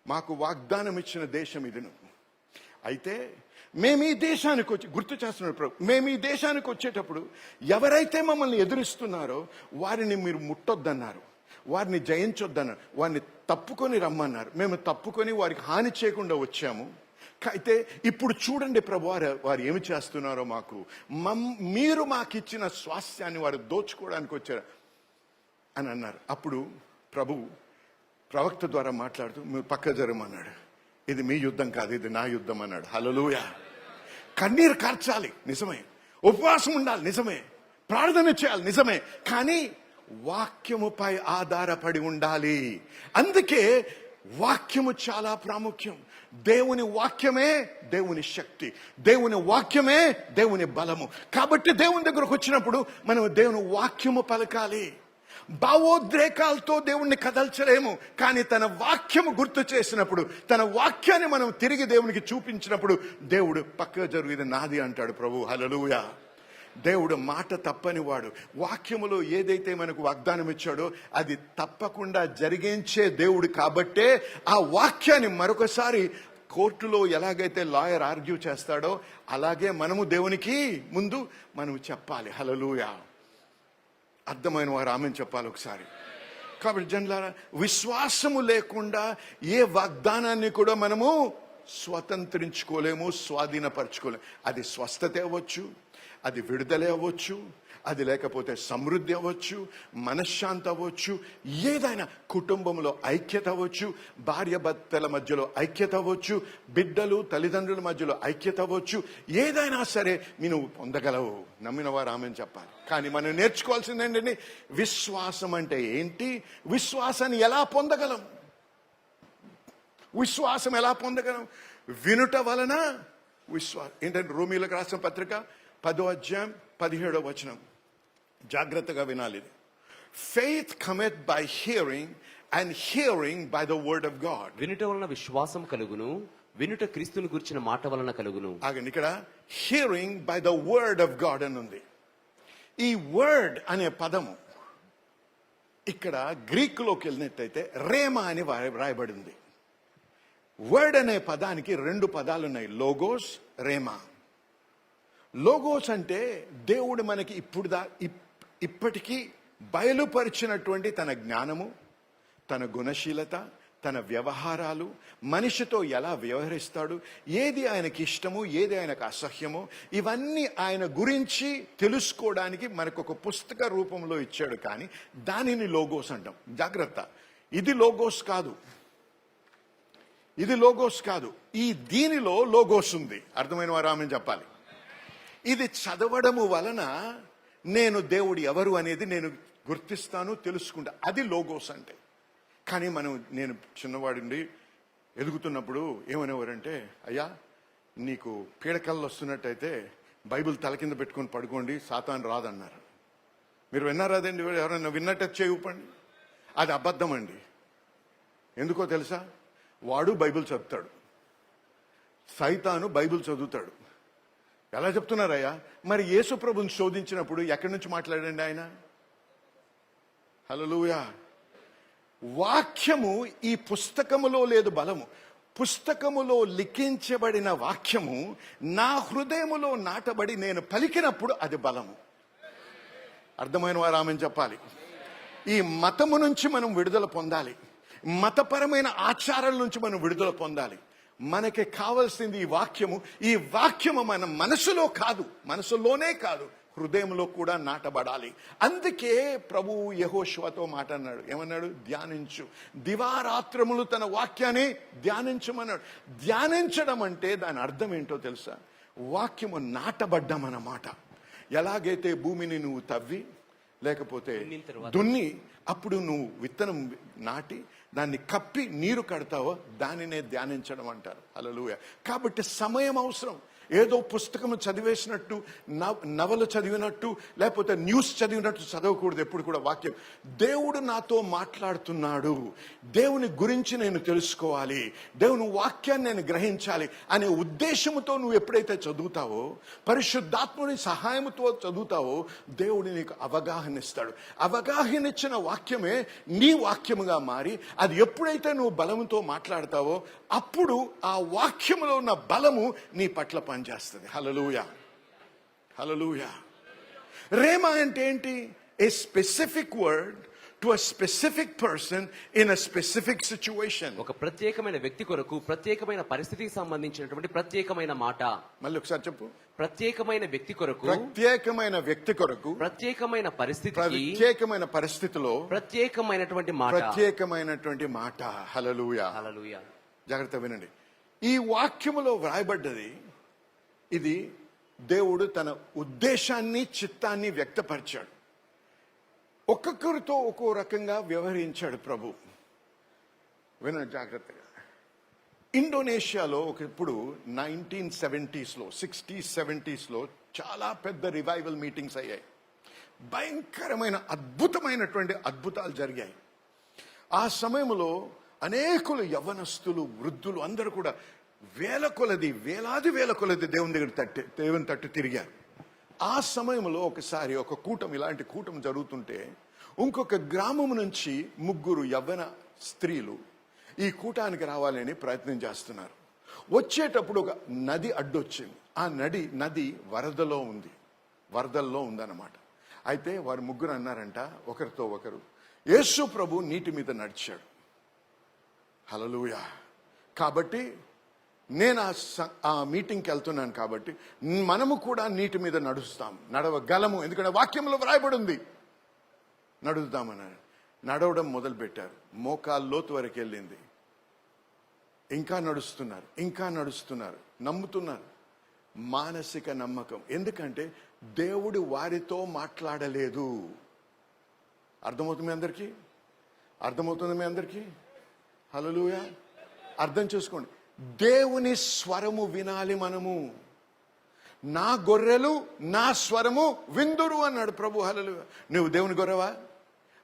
మాకు వాగ్దానం ఇచ్చిన దేశం ఇది. నువ్వు అయితే మేము ఈ దేశానికి వచ్చి, గుర్తు చేస్తున్నాడు ప్రభు, మేము ఈ దేశానికి వచ్చేటప్పుడు ఎవరైతే మమ్మల్ని ఎదురిస్తున్నారో వారిని మీరు ముట్టొద్దన్నారు, వారిని జయించొద్దన్నారు, వారిని తప్పుకొని రమ్మన్నారు. మేము తప్పుకొని వారికి హాని చేయకుండా వచ్చాము. అయితే ఇప్పుడు చూడండి ప్రభు, వారు ఏమి చేస్తున్నారో మాకు, మీరు మాకు ఇచ్చిన స్వాస్థ్యాన్ని వారు దోచుకోవడానికి వచ్చారు అని అన్నారు. అప్పుడు ప్రభు ప్రవక్త ద్వారా మాట్లాడుతూ మీరు పక్క జరమన్నాడు. ఇది మీ యుద్ధం కాదు, ఇది నా యుద్ధం అన్నాడు. హల్లెలూయా. కన్నీరు కార్చాలి, నిజమే. ఉపవాసం ఉండాలి, నిజమే. ప్రార్థన చేయాలి, నిజమే. కానీ వాక్యముపై ఆధారపడి ఉండాలి. అందుకే వాక్యము చాలా ప్రాముఖ్యం. దేవుని వాక్యమే దేవుని శక్తి, దేవుని వాక్యమే దేవుని బలము. కాబట్టి దేవుని దగ్గరకు వచ్చినప్పుడు మనం దేవుని వాక్యము పలకాలి. భావోద్రేకాలతో దేవుణ్ణి కదల్చలేము, కానీ తన వాక్యము గుర్తు చేసినప్పుడు, తన వాక్యాన్ని మనం తిరిగి దేవునికి చూపించినప్పుడు దేవుడు పక్క జరుగు, ఇది నాది అంటాడు ప్రభు. హల్లెలూయా. దేవుడు మాట తప్పని వాడు. వాక్యములో ఏదైతే మనకు వాగ్దానం ఇచ్చాడో అది తప్పకుండా జరిగించే దేవుడు. కాబట్టే ఆ వాక్యాన్ని మరొకసారి కోర్టులో ఎలాగైతే లాయర్ ఆర్గ్యూ చేస్తాడో అలాగే మనము దేవునికి ముందు మనం చెప్పాలి. హల్లెలూయా. అర్థమైన వారు ఆమెను చెప్పాలి ఒకసారి. కాబట్టి జనులారా, విశ్వాసము లేకుండా ఏ వాగ్దానాన్ని కూడా మనము స్వతంత్రించుకోలేము, స్వాధీనపరచుకోలేము. అది స్వస్థత అవ్వచ్చు, అది విడుదల అవ్వచ్చు, అది లేకపోతే సమృద్ధి అవ్వచ్చు, మనశ్శాంతి అవ్వచ్చు, ఏదైనా కుటుంబంలో ఐక్యత అవ్వచ్చు, భార్య భర్తల మధ్యలో ఐక్యత అవ్వచ్చు, బిడ్డలు తల్లిదండ్రుల మధ్యలో ఐక్యత అవ్వచ్చు, ఏదైనా సరే నువ్వు పొందగలవు. నమ్మిన వారు ఆమెను చెప్పాలి. కానీ మనం నేర్చుకోవాల్సింది ఏంటంటే, విశ్వాసం అంటే ఏంటి, విశ్వాసాన్ని ఎలా పొందగలం, విశ్వాసం ఎలా పొందగలం? వినుట వలన విశ్వాసం. ఏంటంటే రోమీయులకు రాసిన పత్రిక 10వ అధ్యాయం 17వ వచనం, జాగ్రత్తగా వినాలి. Faith cometh by hearing and hearing by the word of God. వినుట వలన విశ్వాసం కలుగును, వినుట క్రీస్తుని గురించిన మాట వలన కలుగును. ఆగండి, ఇక్కడ hearing by the word of God అని ఉంది. ఈ వర్డ్ అనే పదము ఇక్కడ గ్రీక్ లోకి వెళ్ళినట్టయితే రేమా అని రాయబడింది. వర్డ్ అనే పదానికి 2 పదాలు ఉన్నాయి, లోగోస్, రేమా. లోగోస్ అంటే దేవుడు మనకి ఇప్పటికీ బయలుపరిచినటువంటి తన జ్ఞానము, తన గుణశీలత, తన వ్యవహారాలు, మనిషితో ఎలా వ్యవహరిస్తాడు, ఏది ఆయనకి ఇష్టము, ఏది ఆయనకు అసహ్యమో, ఇవన్నీ ఆయన గురించి తెలుసుకోవడానికి మనకు ఒక పుస్తక రూపంలో ఇచ్చాడు. కానీ దానిని లోగోస్ అంటాం. జాగ్రత్త, ఇది లోగోస్ కాదు, ఇది లోగోస్ కాదు. దీనిలో లోగోస్ ఉంది. అర్థమైన వారు ఆమెను చెప్పాలి. ఇది చదవడము వలన నేను దేవుడు ఎవరు అనేది నేను గుర్తిస్తాను, తెలుసుకుంటా. అది లోగోస్ అంటే. కానీ నేను చిన్నవాడిండి ఎదుగుతున్నప్పుడు ఏమనేవారంటే, అయ్యా నీకు పీడకల్లో వస్తున్నట్టయితే బైబిల్ తల కింద పెట్టుకొని పడుకోండి, సాతాను రాదన్నారు. మీరు విన్నారా అదండి? ఎవరైనా విన్నట్టు చేయపండి. అది అబద్ధం అండి. ఎందుకో తెలుసా? వాడు బైబిల్ చదువుతాడు, సైతాను బైబిల్ చదువుతాడు. ఎలా చెప్తున్నారయ్యా? మరి యేసు ప్రభుని శోధించినప్పుడు ఎక్కడి నుంచి మాట్లాడండి ఆయన? హల్లెలూయా. వాక్యము ఈ పుస్తకములో లేదు బలము. పుస్తకములో లిఖించబడిన వాక్యము నా హృదయములో నాటబడి నేను పలికినప్పుడు అది బలము. అర్థమైన వారు ఆమెను చెప్పాలి. ఈ మతము నుంచి మనం విడుదల పొందాలి, మతపరమైన ఆచారాల నుంచి మనం విడుదల పొందాలి. మనకి కావాల్సింది ఈ వాక్యము. ఈ వాక్యము మన మనసులో కాదు, మనసులోనే కాదు, హృదయంలో కూడా నాటబడాలి. అందుకే ప్రభు యెహోషువతో మాట అన్నాడు. ఏమన్నాడు? ధ్యానించు, దివారాత్రములు తన వాక్యాన్ని ధ్యానించమన్నాడు. ధ్యానించడం అంటే దాని అర్థం ఏంటో తెలుసా? వాక్యము నాటబడ్డం అన్నమాట. ఎలాగైతే భూమిని నువ్వు తవ్వి లేకపోతే దున్ని అప్పుడు నువ్వు విత్తనం నాటి దాన్ని కప్పి నీరు కడతావో దానినే ధ్యానించడం అంటారు. హల్లెలూయా. కాబట్టి సమయం అవసరం. ఏదో పుస్తకం చదివేసినట్టు, నవలు చదివినట్టు, లేకపోతే న్యూస్ చదివినట్టు చదవకూడదు ఎప్పుడు కూడా. వాక్యం, దేవుడు నాతో మాట్లాడుతున్నాడు, దేవుని గురించి నేను తెలుసుకోవాలి, దేవుని వాక్యాన్ని నేను గ్రహించాలి అనే ఉద్దేశంతో నువ్వు ఎప్పుడైతే చదువుతావో, పరిశుద్ధాత్ముని సహాయంతో చదువుతావో, దేవుడు నీకు అవగాహన ఇస్తాడు. అవగాహన ఇచ్చిన వాక్యమే నీ వాక్యముగా మారి, అది ఎప్పుడైతే నువ్వు బలముతో మాట్లాడతావో అప్పుడు ఆ వాక్యములో ఉన్న బలము నీ పట్ల పనిచేస్తుంది. హల్లెలూయా, హల్లెలూయా. రేమా అంటే ఏంటి? A specific word to a specific person in a specific situation. ఒక ప్రత్యేకమైన వ్యక్తి కొరకు, ప్రత్యేకమైన పరిస్థితికి సంబంధించినటువంటి ప్రత్యేకమైన మాట. మళ్ళీ ఒకసారి చెప్పు. ప్రత్యేకమైన వ్యక్తి కొరకు, ప్రత్యేకమైన వ్యక్తి కొరకు, ప్రత్యేకమైన పరిస్థితి, ప్రత్యేకమైన పరిస్థితిలో ప్రత్యేకమైనటువంటి మాట, ప్రత్యేకమైనటువంటి మాట. హల్లెలూయా, హల్లెలూయా. జాగ్రత్త వినండి. ఈ వాక్యములో వ్రాయబడ్డది ఇది దేవుడు తన ఉద్దేశాన్ని, చిత్తాన్ని వ్యక్తపరిచాడు. ఒక్కొక్కరితో ఒక్కో రకంగా వ్యవహరించాడు ప్రభు. వినండి జాగ్రత్తగా. ఇండోనేషియాలో ఒకప్పుడు 1970s, 60s, 70s చాలా పెద్ద రివైవల్ మీటింగ్స్ అయ్యాయి. భయంకరమైన అద్భుతమైనటువంటి అద్భుతాలు జరిగాయి. ఆ సమయంలో అనేకులు, యవ్వనస్తులు, వృద్ధులు అందరూ కూడా వేలాది వేల కొలది దేవుని తట్టు తిరిగారు. ఆ సమయంలో ఒకసారి ఒక కూటం, ఇలాంటి కూటం జరుగుతుంటే ఇంకొక గ్రామం నుంచి 3 యవ్వన స్త్రీలు ఈ కూటానికి రావాలని ప్రయత్నం చేస్తున్నారు. వచ్చేటప్పుడు ఒక నది అడ్డొచ్చింది. ఆ నది వరదల్లో ఉందన్నమాట. అయితే వారు 3 అన్నారంట ఒకరితో ఒకరు, యేసు ప్రభు నీటి మీద నడిచాడు. హల్లెలూయా. కాబట్టి నేను ఆ మీటింగ్కి వెళ్తున్నాను, కాబట్టి మనము కూడా నీటి మీద నడవగలము, ఎందుకంటే వాక్యంలో వ్రాయబడి ఉంది, నడుద్దామన్నారు. నడవడం మొదలు పెట్టారు. మోకాళ్ళ లోతు వరకు వెళ్ళింది. ఇంకా నడుస్తున్నారు, నమ్ముతున్నారు. మానసిక నమ్మకం. ఎందుకంటే దేవుడు వారితో మాట్లాడలేదు. అర్థమవుతుంది మీ అందరికీ? హల్లెలూయా. అర్థం చేసుకోండి. దేవుని స్వరము వినాలి మనము. నా గొర్రెలు నా స్వరము విందురు అన్నాడు ప్రభు. హల్లెలూయా. నువ్వు దేవుని గొర్రెవా?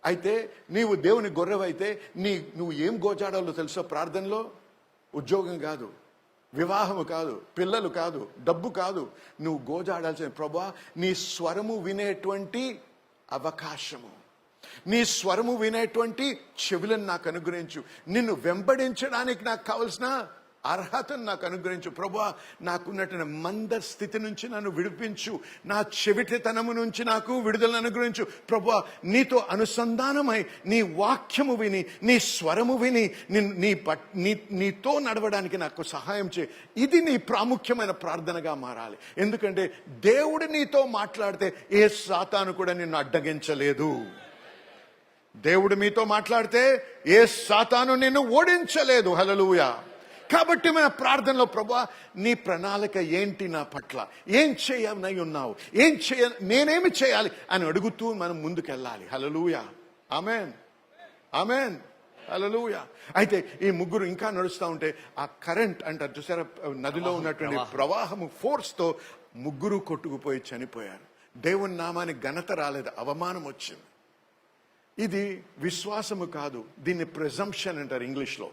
అయితే నీవు దేవుని గొర్రెవైతే నువ్వు ఏం గోజాడాలో తెలుసా? ప్రార్థనలో ఉద్యోగం కాదు, వివాహము కాదు, పిల్లలు కాదు, డబ్బు కాదు. నువ్వు గోజాడాల్సిన, ప్రభువా నీ స్వరము వినేటువంటి అవకాశము, నీ స్వరము వినేటువంటి చెవులను నాకు అనుగ్రహించు, నిన్ను వెంబడించడానికి నాకు కావలసిన అర్హతను నాకు అనుగ్రహించు ప్రభువా. నాకున్నటువంటి మంద స్థితి నుంచి నన్ను విడిపించు, నా చెవిటితనము నుంచి నాకు విడుదలను అనుగ్రహించు ప్రభువా. నీతో అనుసంధానమై నీ వాక్యము విని, నీ స్వరము విని, నీతో నడవడానికి నాకు సహాయం చేయి. ఇది నీ ప్రాముఖ్యమైన ప్రార్థనగా మారాలి. ఎందుకంటే దేవుడు నీతో మాట్లాడితే ఏ సాతాను కూడా నిన్ను అడ్డగించలేదు. దేవుడు మీతో మాట్లాడితే ఏ సాతాను నిన్ను ఓడించలేదు. హల్లెలూయా. కాబట్టి మన ప్రార్థనలో ప్రభువా నీ ప్రణాళిక ఏంటి నా పట్ల, ఏం చేయనై ఉన్నావు, నేనేమి చేయాలి అని అడుగుతూ మనం ముందుకెళ్ళాలి. హల్లెలూయా. ఆమేన్, ఆమేన్, హల్లెలూయా. అయితే ఈ 3 ఇంకా నడుస్తూ ఉంటే ఆ కరెంట్ అంటారు చూసారా, నదిలో ఉన్నటువంటి ప్రవాహము ఫోర్స్ తో 3 కొట్టుకుపోయి చనిపోయారు. దేవుని నామానికి ఘనత రాలేదు, అవమానం వచ్చింది. ఇది విశ్వాసము కాదు, దీన్ని ప్రిజంప్షన్ అంటారు ఇంగ్లీష్లో.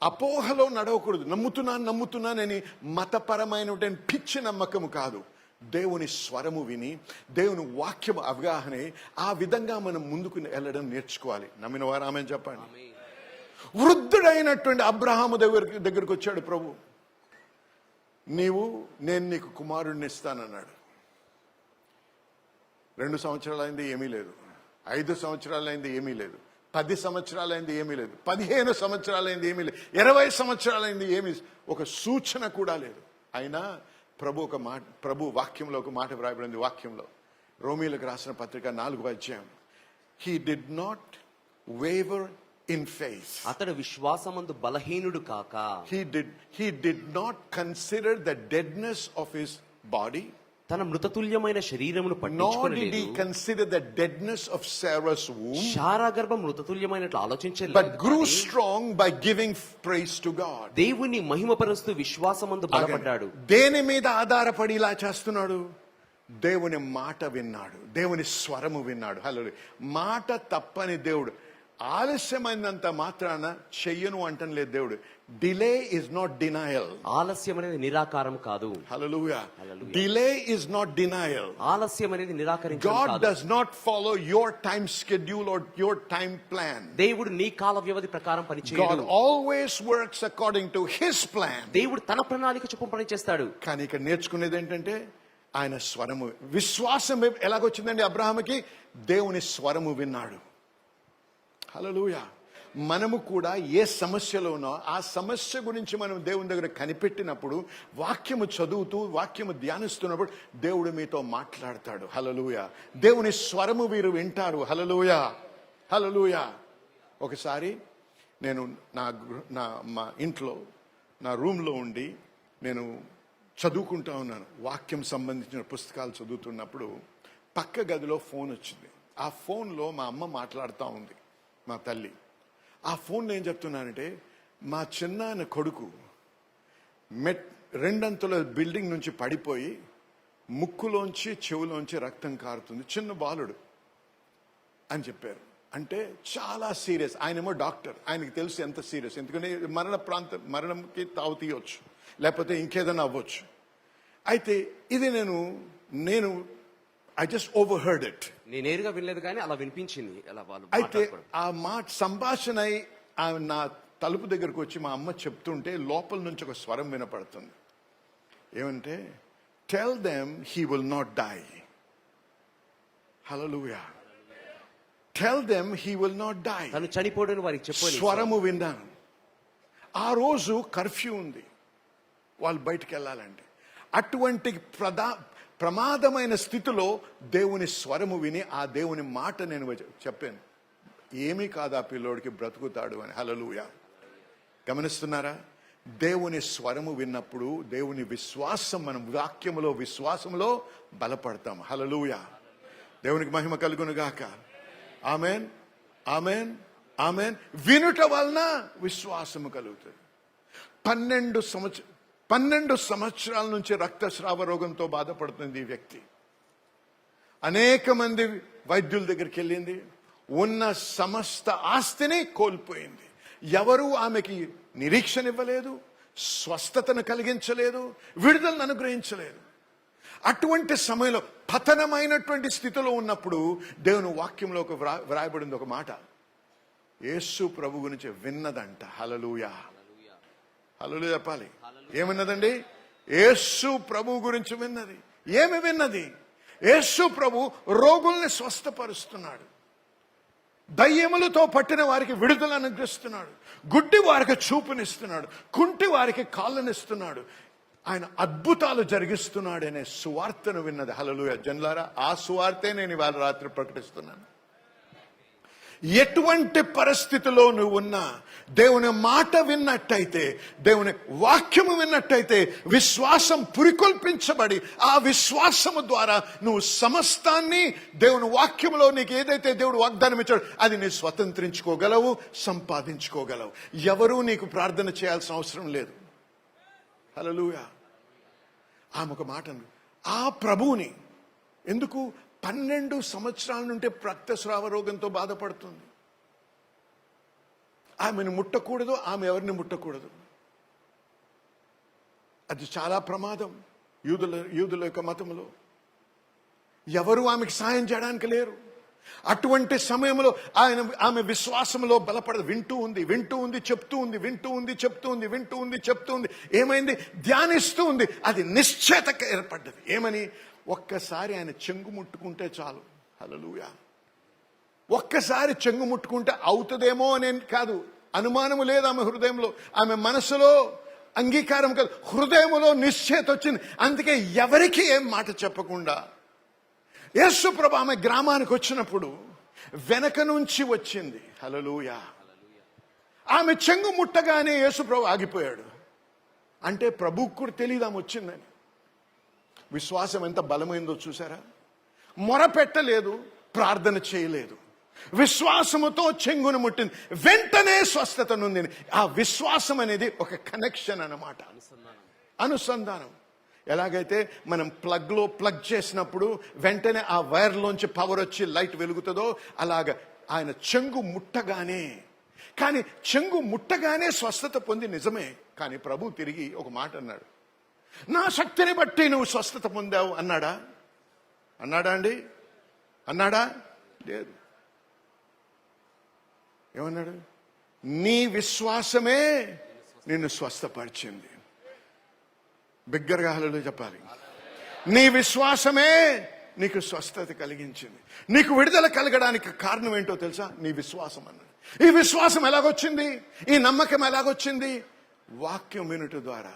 అపోహలో నడవకూడదు. నమ్ముతున్నానని మతపరమైనటువంటి పిచ్చి నమ్మకము కాదు. దేవుని స్వరము విని, దేవుని వాక్యము అవగాహన, ఆ విధంగా మనం ముందుకు వెళ్ళడం నేర్చుకోవాలి. నమ్మిన వారు ఆమేన్ చెప్పండి. వృద్ధుడైనటువంటి అబ్రహాము దగ్గరికి వచ్చాడు ప్రభు. నేను నీకు కుమారుడిని ఇస్తానన్నాడు. 2 సంవత్సరాలైంది ఏమీ లేదు, 5 సంవత్సరాలైంది ఏమీ లేదు, 10 సంవత్సరాలైంది ఏమీ లేదు, 15 సంవత్సరాలైంది ఏమీ లేదు, 20 సంవత్సరాలైంది ఏమీ ఒక సూచన కూడా లేదు. అయినా ప్రభు వాక్యంలో ఒక మాట వ్రాయబడింది. వాక్యంలో రోమీలకు రాసిన పత్రిక 4వ అధ్యాయం, he did not waver in faith. అతడు విశ్వాసమందు బలహీనుడు కాక, he did not consider the deadness of his body, తన మృతతుల్యమైన శరీరమును nor did పట్టించుకొనలేదు. he consider the deadness of Sarah's womb, Sarah గర్భం మృతతుల్యమైనట్లు ఆలోచించలేదు, but grew strong by giving praise to God. దేవుని మహిమపరుస్తూ విశ్వాసమందు బలపడ్డాడు. దేని మీద ఆధారపడి ఇలా చేస్తున్నాడు? దేవుని మాట విన్నాడు, దేవుని స్వరము విన్నాడు. హల్లెలూయా. మాట తప్పని దేవుడు. ఆలస్యమైనంత మాత్రాన చెయ్యను అంటం లేదు దేవుడు. Delay is not denial. ఆలస్యం అనేది నిరాకారం కాదు. Hallelujah. Delay is not denial. ఆలస్యం అనేది నిరాకరించడం God కాదు. does not follow your time schedule or your time plan. దేవుడు నీ కాల వ్యవధి ప్రకారం God పనిచేయడు. always works according to his plan. దేవుడు తన ప్రణాళిక చొప్పున పని చేస్తాడు. కానీ ఇక్కడ నేర్చుకునేది ఏంటంటే ఆయన స్వరము. విశ్వాసం ఎలాగొచ్చిందండి అబ్రహాముకి? దేవుని స్వరము విన్నాడు. హల్లెలూయా. మనము కూడా ఏ సమస్యలో ఉన్నా ఆ సమస్య గురించి మనం దేవుని దగ్గర కనిపెట్టినప్పుడు, వాక్యము చదువుతూ వాక్యము ధ్యానిస్తున్నప్పుడు దేవుడు మీతో మాట్లాడతాడు. హల్లెలూయా. దేవుని స్వరము వీరు వింటారు. హల్లెలూయా. హల్లెలూయా. ఒకసారి నేను మా ఇంట్లో నా రూమ్లో ఉండి నేను చదువుకుంటా ఉన్నాను. వాక్యం సంబంధించిన పుస్తకాలు చదువుతున్నప్పుడు పక్క గదిలో ఫోన్ వచ్చింది. ఆ ఫోన్లో మా అమ్మ మాట్లాడుతూ ఉంది, మా తల్లి. ఆ ఫోన్ ఏం చెప్తున్నానంటే, మా చిన్నాన్న కొడుకు 2 బిల్డింగ్ నుంచి పడిపోయి ముక్కులోంచి చెవులోంచి రక్తం కారుతుంది, చిన్న బాలుడు అని చెప్పారు. అంటే చాలా సీరియస్. ఆయనేమో డాక్టర్, ఆయనకి తెలుసు ఎంత సీరియస్. ఎందుకంటే మరణంకి తావు తీయవచ్చు, లేకపోతే ఇంకేదైనా అవ్వచ్చు. అయితే ఇది నేను I just over heard it. నేను నేరుగా వినలేదు కానీ అలా వినిపించింది. అలా వాళ్ళు అయితే మాట్లాడుకోవడం. ఆ మాట సంభాషణ అయి నా తలుపు దగ్గరకు వచ్చి మా అమ్మ చెప్తుంటే లోపల నుంచి ఒక స్వరం వినపడుతుంది. ఏమంటే, tell them he will not die. Hallelujah. Tell them he will not die. తను చనిపోడని వారికి చెప్పు. స్వరము విన్నాను. ఆ రోజు కర్ఫ్యూ ఉంది, వాళ్ళు బయటికి వెళ్ళాలంటే. అటువంటి ప్రమాదమైన స్థితిలో దేవుని స్వరము విని ఆ దేవుని మాట నేను చెప్పాను, ఏమీ కాదు ఆ పిల్లోడికి, బ్రతుకుతాడు అని. హల్లెలూయా. గమనిస్తున్నారా? దేవుని స్వరము విన్నప్పుడు దేవుని విశ్వాసం, మనం వాక్యములో విశ్వాసములో బలపడతాం. హల్లెలూయా. దేవునికి మహిమ కలుగును గాక. ఆమేన్, ఆమేన్, ఆమేన్. వినుట వలన విశ్వాసము కలుగుతుంది. 12 సంవత్సరాల నుంచి రక్తస్రావ రోగంతో బాధపడుతుంది ఈ వ్యక్తి. అనేక మంది వైద్యుల దగ్గరికి వెళ్ళింది, ఉన్న సమస్త ఆస్తిని కోల్పోయింది. ఎవరూ ఆమెకి నిరీక్షణ ఇవ్వలేదు, స్వస్థతను కలిగించలేదు, విడుదలను అనుగ్రహించలేదు. అటువంటి సమయంలో పతనమైనటువంటి స్థితిలో ఉన్నప్పుడు దేవుని వాక్యంలో వ్రాయబడింది ఒక మాట, యేసు ప్రభు గురించి విన్నదంట. హల్లెలూయా. హల్లెలూయా చెప్పాలి. ఏమన్నదండి? యేసు ప్రభు గురించి విన్నది. ఏమి విన్నది? యేసు ప్రభు రోగుల్ని స్వస్థపరుస్తున్నాడు, దయ్యములతో పట్టిన వారికి విడుదల అనుగ్రహిస్తున్నాడు, గుడ్డి వారికి చూపునిస్తున్నాడు, కుంటి వారికి కాళ్ళనిస్తున్నాడు, ఆయన అద్భుతాలు జరిగిస్తున్నాడు అనే సువార్తను విన్నది. హల్లెలూయా. జనులారా, ఆ సువార్తే నేను ఇవాళ రాత్రి ప్రకటిస్తున్నాను. ఎటువంటి పరిస్థితిలో నువ్వు ఉన్నా దేవుని మాట విన్నట్టయితే, దేవుని వాక్యము విన్నట్టయితే, విశ్వాసం పురికొల్పించబడి ఆ విశ్వాసము ద్వారా నువ్వు సమస్తాన్ని దేవుని వాక్యములో నీకు ఏదైతే దేవుడు వాగ్దానం ఇచ్చాడు అది నీ స్వతంత్రించుకోగలవు, సంపాదించుకోగలవు. ఎవరూ నీకు ప్రార్థన చేయాల్సిన అవసరం లేదు. హల్లెలూయా. ఆమె ఒక మాట, ఆ ప్రభువుని ఎందుకు 12 సంవత్సరాల నుండి రక్తస్రావ రోగంతో బాధపడుతుంది. ఆమెను ముట్టకూడదు, ఆమె ఎవరిని ముట్టకూడదు. అది చాలా ప్రమాదం. యూదుల యొక్క మతంలో ఎవరు ఆమెకు సాయం చేయడానికి లేరు. అటువంటి సమయంలో ఆమె విశ్వాసంలో బలపడదు. వింటూ ఉంది, చెప్తూ ఉంది. ఏమైంది? ధ్యానిస్తూ ఉంది. అది నిశ్చయత ఏర్పడ్డది. ఏమని? ఒక్కసారి ఆయన చెంగు ముట్టుకుంటే చాలు. హల్లెలూయా. ఒక్కసారి చెంగు ముట్టుకుంటే అవుతుందేమో అనే కాదు, అనుమానము లేదు ఆమె హృదయంలో, ఆమె మనసులో అంగీకారం కాదు, హృదయంలో నిశ్చయత వచ్చింది. అందుకే ఎవరికి ఏం మాట చెప్పకుండా యేసు ప్రభు ఆమె గ్రామానికి వచ్చినప్పుడు వెనక నుంచి వచ్చింది. హల్లెలూయా. ఆమె చెంగు ముట్టగానే యేసు ప్రభు ఆగిపోయాడు. అంటే ప్రభువుకు కూడా తెలియదు ఆమె వచ్చిందని. విశ్వాసం ఎంత బలమైందో చూసారా? మొరపెట్టలేదు, ప్రార్థన చేయలేదు, విశ్వాసముతో చెంగును ముట్టింది, వెంటనే స్వస్థత నొందింది. ఆ విశ్వాసం అనేది ఒక కనెక్షన్ అన్నమాట, అనుసంధానం. ఎలాగైతే మనం ప్లగ్ చేసినప్పుడు వెంటనే ఆ వైర్లోంచి పవర్ వచ్చి లైట్ వెలుగుతుందో అలాగ ఆయన చెంగు ముట్టగానే, కానీ చెంగు ముట్టగానే స్వస్థత పొంది నిజమే. కానీ ప్రభు తిరిగి ఒక మాట అన్నాడు, నా శక్తిని బట్టి నువ్వు స్వస్థత పొందావు అన్నాడా? అన్నాడా అండి? అన్నాడా? లేదు. ఏమన్నాడు? నీ విశ్వాసమే నిన్ను స్వస్థపరిచింది. బిగ్గరగా హల్లెలూయా చెప్పాలి. నీ విశ్వాసమే నీకు స్వస్థత కలిగించింది. నీకు విడుదల కలగడానికి కారణం ఏంటో తెలుసా? నీ విశ్వాసం అన్నాడు. ఈ విశ్వాసం ఎలాగొచ్చింది? ఈ నమ్మకం ఎలాగొచ్చింది? వాక్యం వినుట ద్వారా.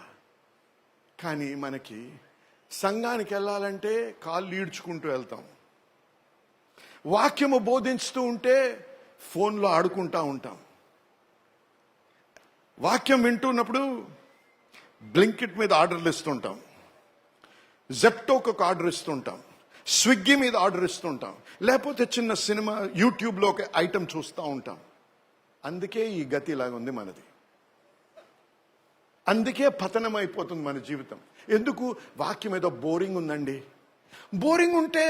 కానీ మనకి సంఘానికి వెళ్ళాలంటే కాళ్ళు ఈడ్చుకుంటూ వెళ్తాం, వాక్యము బోధించుతూ ఉంటే ఫోన్లో ఆడుకుంటా ఉంటాం, వాక్యం వింటున్నప్పుడు బ్లింకిట్ మీద ఆర్డర్లు ఇస్తుంటాం, జెప్టోకి ఒక ఆర్డర్ ఇస్తుంటాం, స్విగ్గీ మీద ఆర్డర్ ఇస్తుంటాం, లేకపోతే చిన్న సినిమా యూట్యూబ్లో ఒక ఐటమ్ చూస్తూ ఉంటాం. అందుకే ఈ గతి ఇలాగ ఉంది మనది. అందుకే పతనం అయిపోతుంది మన జీవితం. ఎందుకు? వాక్యం ఏదో బోరింగ్ ఉందండి. బోరింగ్ ఉంటే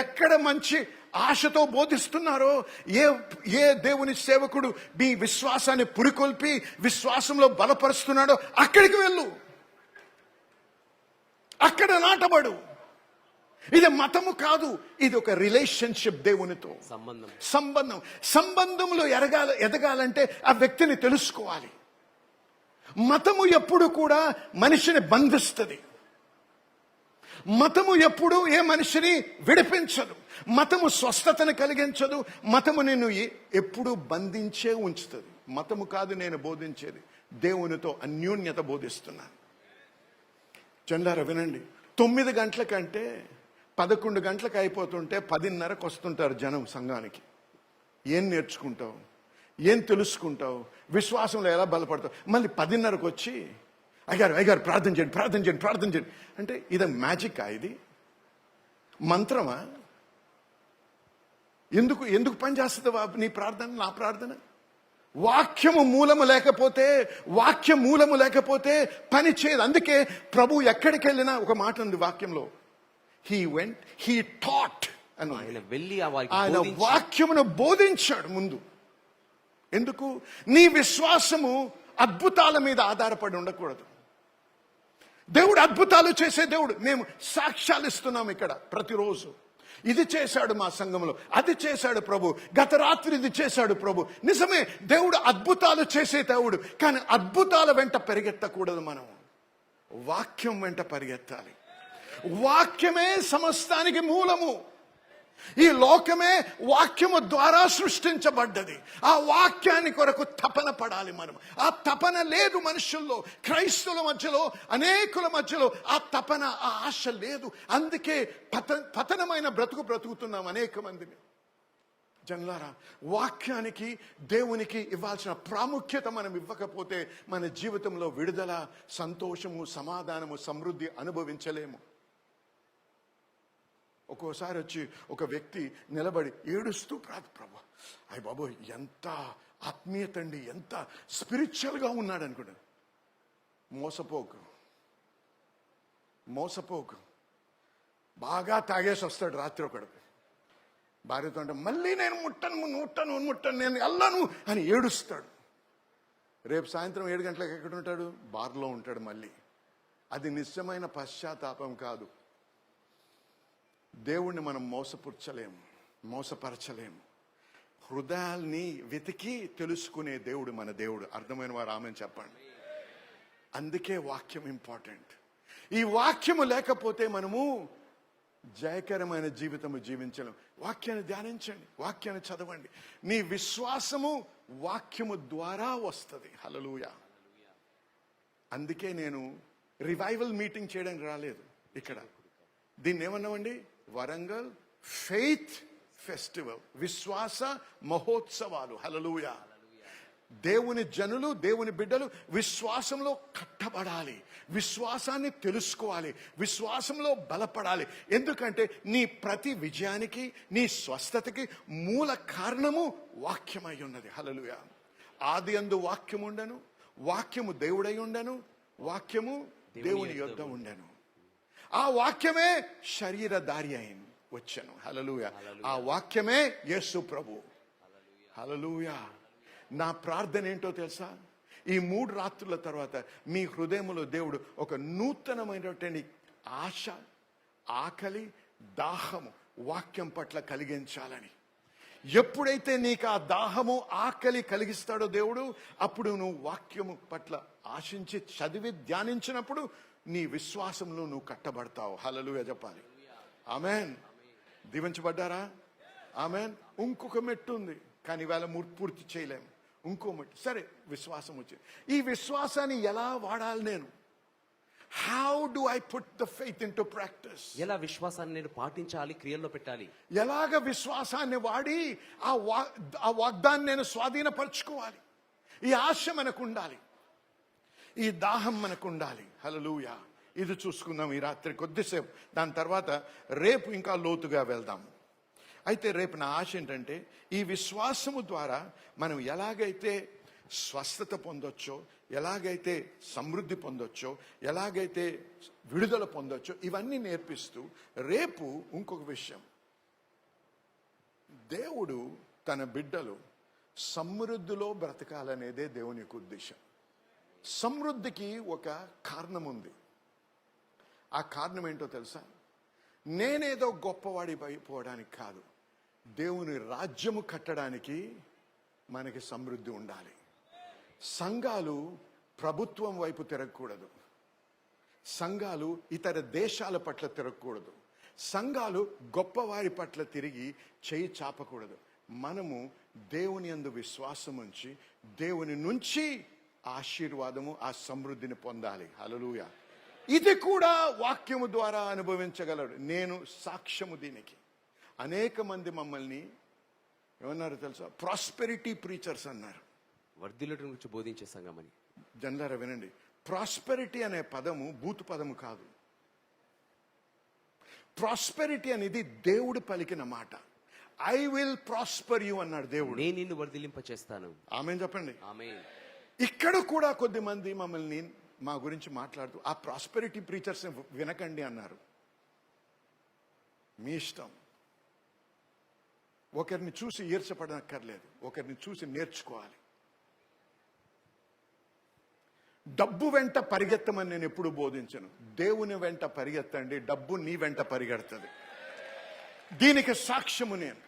ఎక్కడ మంచి ఆశతో బోధిస్తున్నారో, ఏ దేవుని సేవకుడు మీ విశ్వాసాన్ని పురికొల్పి విశ్వాసంలో బలపరుస్తున్నాడో అక్కడికి వెళ్ళు, అక్కడ నాటబడు. ఇది మతము కాదు, ఇది ఒక రిలేషన్షిప్ దేవునితో సంబంధంలో ఎదగాలంటే ఆ వ్యక్తిని తెలుసుకోవాలి. మతము ఎప్పుడు కూడా మనిషిని బంధిస్తుంది, మతము ఎప్పుడు ఏ మనిషిని విడిపించదు, మతము స్వస్థతను కలిగించదు, మతము నిన్ను ఎప్పుడు బంధించే ఉంచుతుంది. మతము కాదు నేను బోధించేది, దేవునితో అన్యోన్యత బోధిస్తున్నాను. చండారా వినండి, 9 గంటల కంటే 11 గంటలకు అయిపోతుంటే 10:30కు వస్తుంటారు జనం సంఘానికి. ఏం నేర్చుకుంటావు? ఏం తెలుసుకుంటావు? విశ్వాసంలో ఎలా బలపడతావు? మళ్ళీ 10:30కు వచ్చి అయ్యారు ప్రార్థన చేయండి అంటే ఇది మ్యాజిక్? ఇది మంత్రమా? ఎందుకు పనిచేస్తుంది నీ ప్రార్థన, నా ప్రార్థన? వాక్యం మూలము లేకపోతే పని చేయదు. అందుకే ప్రభు ఎక్కడికి వెళ్ళినా ఒక మాట ఉంది వాక్యంలో, he taught అని. ఆయన వాక్యమును బోధించాడు ముందు. ఎందుకు? నీ విశ్వాసము అద్భుతాల మీద ఆధారపడి ఉండకూడదు. దేవుడు అద్భుతాలు చేసే దేవుడు. మేము సాక్ష్యాలు ఇస్తున్నాం ఇక్కడ ప్రతిరోజు. ఇది చేశాడు మా సంఘంలో, అది చేశాడు ప్రభు, గత రాత్రి ఇది చేశాడు ప్రభు. నిజమే, దేవుడు అద్భుతాలు చేసే దేవుడు. కానీ అద్భుతాల వెంట పరిగెత్తకూడదు, మనం వాక్యం వెంట పరిగెత్తాలి. వాక్యమే సమస్తానికి మూలము. ఈ లోకమే వాక్యము ద్వారా సృష్టించబడ్డది. ఆ వాక్యాన్ని కొరకు తపన పడాలి మనం. ఆ తపన లేదు మనుషుల్లో, క్రైస్తవుల మధ్యలో, అనేకుల మధ్యలో ఆ తపన, ఆ ఆశ లేదు. అందుకే పతనమైన బ్రతుకుతున్నాం అనేక మందిని. జనులారా, వాక్యానికి, దేవునికి ఇవ్వాల్సిన ప్రాముఖ్యత మనం ఇవ్వకపోతే మన జీవితంలో విడుదల, సంతోషము, సమాధానము, సమృద్ధి అనుభవించలేము. ఒక్కోసారి వచ్చి ఒక వ్యక్తి నిలబడి ఏడుస్తూ ప్రభు, అయ్య బాబు ఎంత ఆత్మీయత అండి, ఎంత స్పిరిచువల్గా ఉన్నాడు అనుకోండి. మోసపోకు. బాగా తాగేసి వస్తాడు రాత్రి ఒకడు, భార్యతో అంటే మళ్ళీ నేను ముట్టను నేను వెళ్ళను అని ఏడుస్తాడు. రేపు సాయంత్రం 7 గంటలకు ఎక్కడ ఉంటాడు? బార్లో ఉంటాడు మళ్ళీ. అది నిజమైన పశ్చాత్తాపం కాదు. దేవుణ్ణి మనం మోసపరచలేము. హృదయాల్ని వెతికి తెలుసుకునే దేవుడు మన దేవుడు. అర్థమైన వారు ఆమెను చెప్పండి. అందుకే వాక్యం ఇంపార్టెంట్. ఈ వాక్యము లేకపోతే మనము జయకరమైన జీవితము జీవించడం. వాక్యాన్ని ధ్యానించండి, వాక్యాన్ని చదవండి. నీ విశ్వాసము వాక్యము ద్వారా వస్తుంది. హల్లెలూయా. అందుకే నేను రివైవల్ మీటింగ్ చేయడానికి రాలేదు ఇక్కడ. దీన్ని ఏమన్నామండి? వరంగల్ ఫెయిత్ ఫెస్టివల్, విశ్వాస మహోత్సవాలు. హల్లెలూయా. దేవుని జనులు, దేవుని బిడ్డలు విశ్వాసంలో కట్టబడాలి, విశ్వాసాన్ని తెలుసుకోవాలి, విశ్వాసంలో బలపడాలి. ఎందుకంటే నీ ప్రతి విజయానికి, నీ స్వస్థతకి మూల కారణము వాక్యమై ఉన్నది. హల్లెలూయా. ఆది అందు వాక్యము ఉండెను, వాక్యము దేవుడై ఉండెను, వాక్యము దేవుని యొద్ద ఉండెను. ఆ వాక్యమే శరీరధారి అయిన వచ్చెను. హల్లెలూయా. ఆ వాక్యమే యేసు ప్రభు. హల్లెలూయా. నా ప్రార్థన ఏంటో తెలుసా? ఈ 3 రాత్రుల తర్వాత మీ హృదయంలో దేవుడు ఒక నూతనమైనటువంటి ఆశ, ఆకలి, దాహము వాక్యం పట్ల కలిగించాలని. ఎప్పుడైతే నీకు ఆ దాహము, ఆకలి కలిగిస్తాడో దేవుడు, అప్పుడు నువ్వు వాక్యము పట్ల ఆశించి చదివి ధ్యానించినప్పుడు నీ విశ్వాసంలో నువ్వు కట్టబడతావు. హల్లెలూయా చెప్పాలి. ఆమెన్. దీవించబడ్డారా? ఆమెన్. ఇంకొక మెట్టు ఉంది, కానీ ఇవాళ పూర్తి చేయలేము. ఇంకో మెట్టు. సరే, విశ్వాసం వచ్చింది. ఈ విశ్వాసాన్ని ఎలా వాడాలి నేను? How do I put the faith in to practice? ఎలా విశ్వాసాన్ని నేను పాటించాలి, క్రియల్లో పెట్టాలి? ఎలాగ విశ్వాసాన్ని వాడి ఆ వాగ్దాన్ని నేను స్వాధీనపరచుకోవాలి? ఈ ఆశ మనకు ఉండాలి, ఈ దాహం మనకు ఉండాలి. హల్లెలూయా. ఇది చూసుకుందాం ఈ రాత్రి కొద్దిసేపు. దాని తర్వాత రేపు ఇంకా లోతుగా వెళ్దాం. అయితే రేపు నా ఆశ ఏంటంటే, ఈ విశ్వాసము ద్వారా మనం ఎలాగైతే స్వస్థత పొందొచ్చో, ఎలాగైతే సమృద్ధి పొందొచ్చో, ఎలాగైతే విడుదల పొందొచ్చో, ఇవన్నీ నేర్పిస్తూ రేపు ఇంకొక విషయం, దేవుడు తన బిడ్డలు సమృద్ధిలో బ్రతకాలనేదే దేవుని యొక్క ఉద్దేశం. సమృద్ధికి ఒక కారణం ఉంది. ఆ కారణం ఏంటో తెలుసా? నేనేదో గొప్పవాడి అయిపోవడానికి కాదు, దేవుని రాజ్యము కట్టడానికి మనకి సమృద్ధి ఉండాలి. సంఘాలు ప్రభుత్వం వైపు తిరగకూడదు, సంఘాలు ఇతర దేశాల పట్ల తిరగకూడదు, సంఘాలు గొప్పవారి పట్ల తిరిగి చేయి చాపకూడదు. మనము దేవుని యందు విశ్వాసం ఉంచి దేవుని నుంచి ఆశీర్వాదము, ఆ సమృద్ధిని పొందాలి. హల్లెలూయా. ఇది కూడా వాక్యము ద్వారా అనుభవించగలడు. నేను సాక్ష్యము దీనికి. అనేక మంది మమ్మల్ని ఏమన్నారు తెలుసా? ప్రాస్పెరిటీ ప్రీచర్స్ అన్నారు. వర్ధిల్లుట గురించి బోధించే సంఘం అని. జనలారా వినండి, ప్రాస్పెరిటీ అనే పదము బూతు పదము కాదు. ప్రాస్పెరిటీ అనేది దేవుడు పలికిన మాట. ఐ విల్ ప్రాస్పర్ యు అన్నాడు దేవుడు. నేను నిన్ను వర్ధిల్లింప చేస్తాను. ఆమేన్ చెప్పండి. ఆమేన్. ఇక్కడ కూడా కొద్ది మంది మమ్మల్ని మా గురించి మాట్లాడుతూ ఆ ప్రాస్పెరిటీ ప్రీచర్స్ వినకండి అన్నారు. మీ ఇష్టం. ఒకరిని చూసి ఈర్చపడనక్కర్లేదు, ఒకరిని చూసి నేర్చుకోవాలి. డబ్బు వెంట పరిగెత్తమని నేను ఎప్పుడు బోధించను. దేవుని వెంట పరిగెత్తండి, డబ్బు నీ వెంట పరిగెడుతుంది. దీనికి సాక్ష్యము నేను.